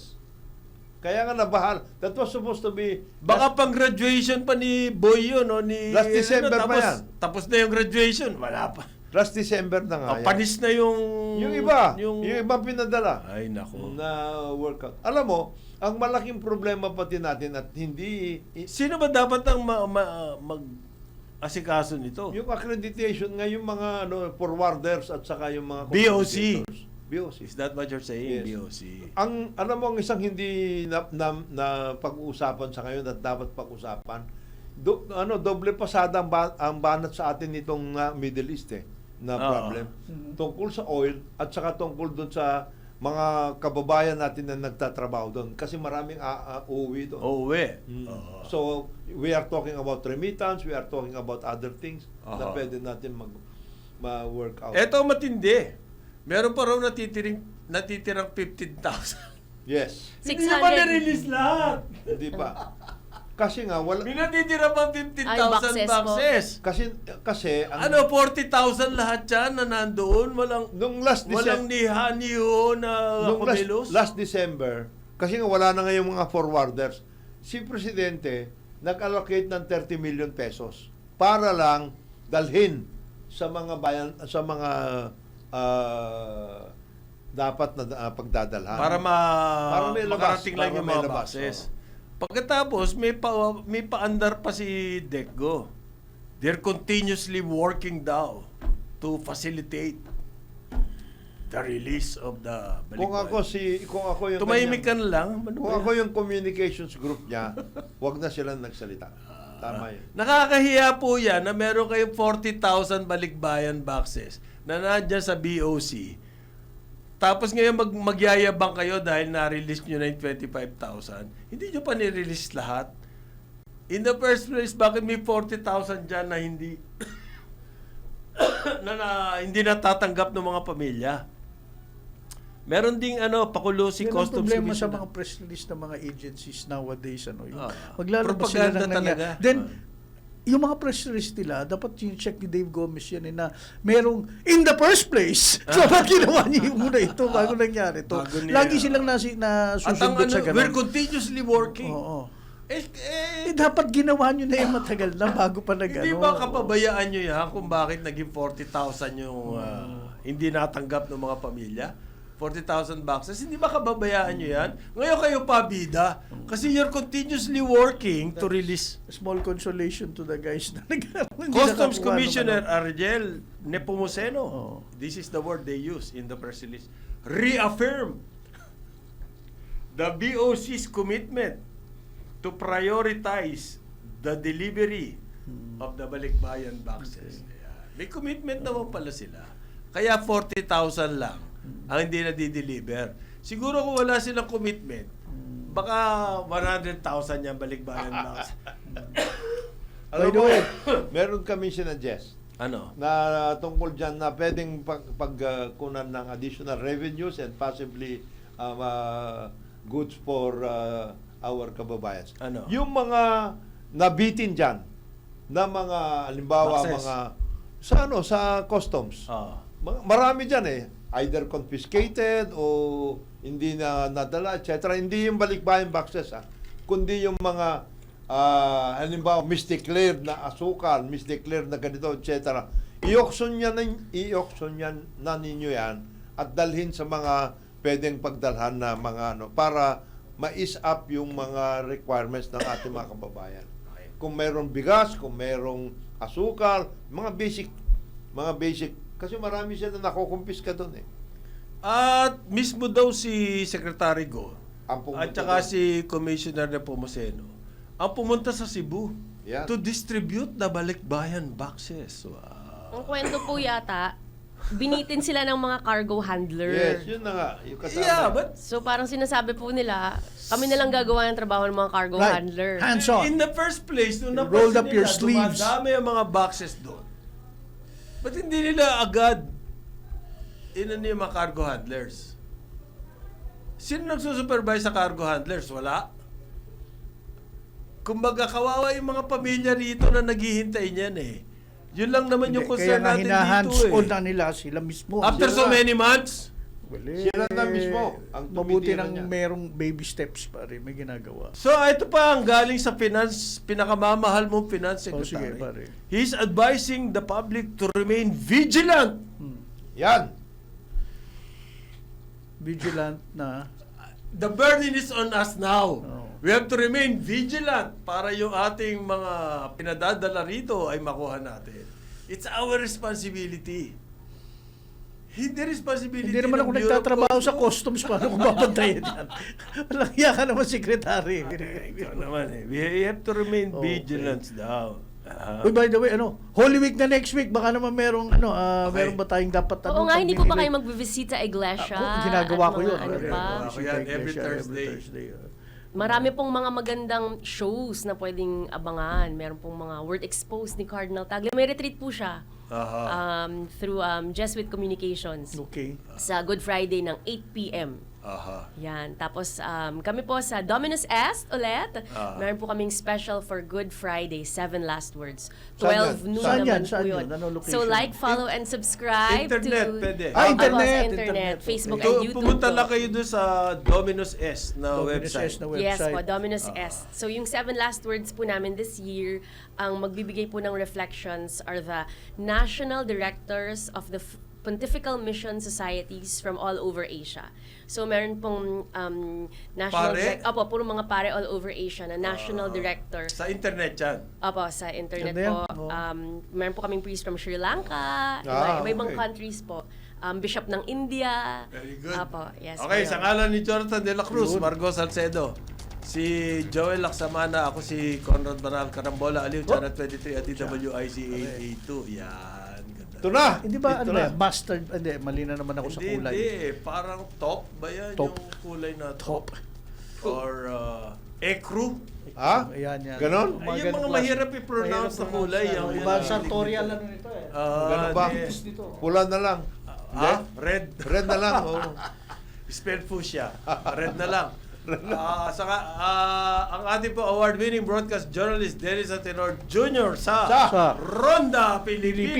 Kaya nga nabahal. That was supposed to be Baka pang graduation pa ni Boy yun, o ni... Last December pa yan. Tapos na yung graduation, wala pa. last December na nga. yan. Panis na yung... Yung iba, yung ibang pinadala Ay, nako. na workout. Alam mo, ang malaking problema pati natin at hindi Sino ba dapat ang mag-asikaso nito? yung accreditation nga yung mga forwarders at saka yung mga BOC. consolidators. BOC. Is that what you're saying, Yes. BOC? Ang alam mo ang isang hindi na pag-uusapan sa ngayon at dapat pag-usapan, doble pasada ang banat sa atin nitong Middle East na problem. Tungkol sa oil at saka tungkol doon sa mga kababayan natin na nagtatrabaho doon kasi maraming uuwi doon. Uuwi. So, we are talking about remittance, we are talking about other things na pwede natin ma-work out. Eto matindi. Meron pa raw natitirang 15,000. Yes. Hindi naman 600. na-release lahat. Hindi pa. Kasi nga, May natitira pa 15,000 Ay, boxes boxes. Kasi ang, 40,000 lahat yan na nandoon. nung last Walang niho na Nung kumilos. last December, kasi nga wala na ngayong mga forwarders, si Presidente nag-allocate ng 30 million pesos para lang dalhin sa mga bayan, sa mga dapat na pagdadalhan. Para may labas, makarating lang para yung may mga labas, boxes. Pagkatapos, may paandar pa si Decgo. They're continuously working daw to facilitate the release of the balikbayan. Kung ako yung Tumahimik ka kanyang- na lang. Ano kung ba ako yan? yung communications group niya, wag na silang nagsalita. Tama yun. Nakakahiya po yan na meron kayong 40,000 balikbayan boxes na nandiyan sa BOC. Tapos ngayon magyayabang kayo dahil na-release nyo na yung 25,000. Hindi nyo pa ni-release lahat. In the first place, bakit may 40,000 dyan na hindi hindi natatanggap ng mga pamilya? Meron ding pakulo si Yan ang Customs problema sa Commissioner. mga press release ng mga agencies nowadays. Yung Ah. maglalabas sila Propaganda ng talaga. Then, yung mga press release nila, dapat yung check ni Dave Gomez yan na merong in the first place. So, ginawa niya yung muna ito bago nangyari ito. Bago niya- Lagi silang At ang nasusundot sa we're ganun. continuously working. Oo. Eh, Dapat ginawa nyo na yung matagal na bago pa nag hindi ba kapabayaan nyo yan kung bakit naging 40,000 yung hindi natanggap ng mga pamilya? 40,000 boxes. Hindi ba kababayaan nyo yan? Ngayon kayo pabida kasi you're continuously working to release. Small consolation to the guys na hindi Customs nakakuha ng Commissioner ano. Ariel Nepomuceno. Oo. This is the word they use in the press release. Reaffirm the BOC's commitment to prioritize the delivery of the balikbayan boxes. Ayan. May commitment naman pala sila. Kaya 40,000 lang ang hindi na di-deliver. Siguro kung wala silang commitment, baka 100,000 yung balikbayan box. Alam By the mo, way, meron kami sinadjust Ano? na tungkol dyan na pwedeng pagkunan ng additional revenues and possibly goods for our kababayans. Ano? Yung mga nabitin dyan na mga, halimbawa, Boxes. mga sa customs. Marami dyan either confiscated o hindi na nadala, etc. Hindi yung balikbayan boxes, kundi yung mga halimbawa, misdeclared na asukal, misdeclared na ganito, etc. I-auction yan na ninyo yan at dalhin sa mga pwedeng pagdalhan na mga para ma-ease up yung mga requirements ng ating mga kababayan. Kung mayroong bigas, kung mayroong asukal, mga basic. Kasi marami siya na nakukumpiska doon eh. At mismo daw si Secretary Go Ang pumunta at saka doon. si Commissioner Nepomuceno ang pumunta sa Cebu Yan. to distribute the balikbayan boxes. Wow. Ang kwento po yata, binitin sila ng mga cargo handler. Yes, yun na nga. Yung kasama. Yeah, but So parang sinasabi po nila, kami na lang gagawa ng trabaho ng mga cargo Right. handler. Hands on. in the first place, nung You rolled napansin up your nila, sleeves. dumadami ang mga boxes doon. Ba't hindi nila agad yung mga cargo handlers? Sino nagsusupervise sa cargo handlers? Wala. Kumbaga, kawawa yung mga pamilya rito na naghihintay niyan eh. Yun lang naman yung concern Kaya nga natin dito hinahands-on eh. na nila sila mismo. After so Sila- many months, Sila na mismo ang mabuti tumitira nang niya. merong baby steps pa rin may ginagawa. so ito pa ang galing sa pinakamamahal mong finance O sige, secretary. pare. He's advising the public to remain vigilant. Yan. Vigilant na. The burden is on us now. Oh. We have to remain vigilant para yung ating mga pinadadala rito ay makuha natin. It's our responsibility. Hindi responsibility Hindi naman ng ako Bureau of nagtatrabaho sa Customs. customs paano kung babantayan yan. Walang iya ka naman, sekretary. Ikaw naman eh. We have to remain Okay. vigilant daw. Uy, by the way, Holy Week na next week, baka naman merong, meron ba tayong dapat, Oo nga, hindi po ba pamimili? kayo magbibisita sa iglesia? Ako, ginagawa at ko mga yun. Ano Pare, pa? ako yan, every Thursday. Marami pong mga magandang shows na pwedeng abangan. Meron pong mga Word Exposed ni Cardinal Tagle. May retreat po siya through Jesuit Communications Okay. sa Good Friday ng 8 p.m. Aha. Yan. Tapos kami po sa Dominus Est ulit. Meron po kaming special for Good Friday, 7 last words. Saan 12 noon Saan naman yan? Saan po yun. yun? Anong location? So like, follow, and subscribe Internet, to... pwede. Opo, Internet. sa Internet. Facebook Okay. and YouTube Pumunta po. lang kayo doon sa Dominus S na Dominus website. S na Yes website. po, Dominus Est. So yung 7 last words po namin this year, ang magbibigay po ng reflections are the National Directors of the Pontifical Mission Societies from all over Asia. So meron pong Pare? puro mga pare all over Asia na National Director. Sa internet yan. Opo, sa internet Ganda po. yan. Meron po kaming priest from Sri Lanka, iba-ibang okay. countries po. Bishop ng India. Very good. Opo, yes. Okay, po sa yun. ngalan ni Jonathan De La Cruz, Yun. Margo Salcedo, si Joel Laksamana, ako si Conrad Baral Carambola, Aliw, Channel 23 at DWIC 882. Yan, ganda. Ito na. Hindi ba, Ito ano ba, na. yan? Mustard, hindi, mali na naman ako sa kulay. Hindi, parang top ba yan Top. yung kulay na Top. Or ecru? Ha? Ayan, yan. Ganon? Ay, yung ganong mga klase. mahirap i-pronounce na kulay. Yung Yung iba, yan. sartorial ano nito eh. Ganun ba? Hindi. Pula na lang. Ah, red. Red na lang. Oh. Spelled fuchsia. Red na lang. Ang ating po award-winning broadcast journalist Dennis Atenor Jr. sa Sa Ronda Pilipinas.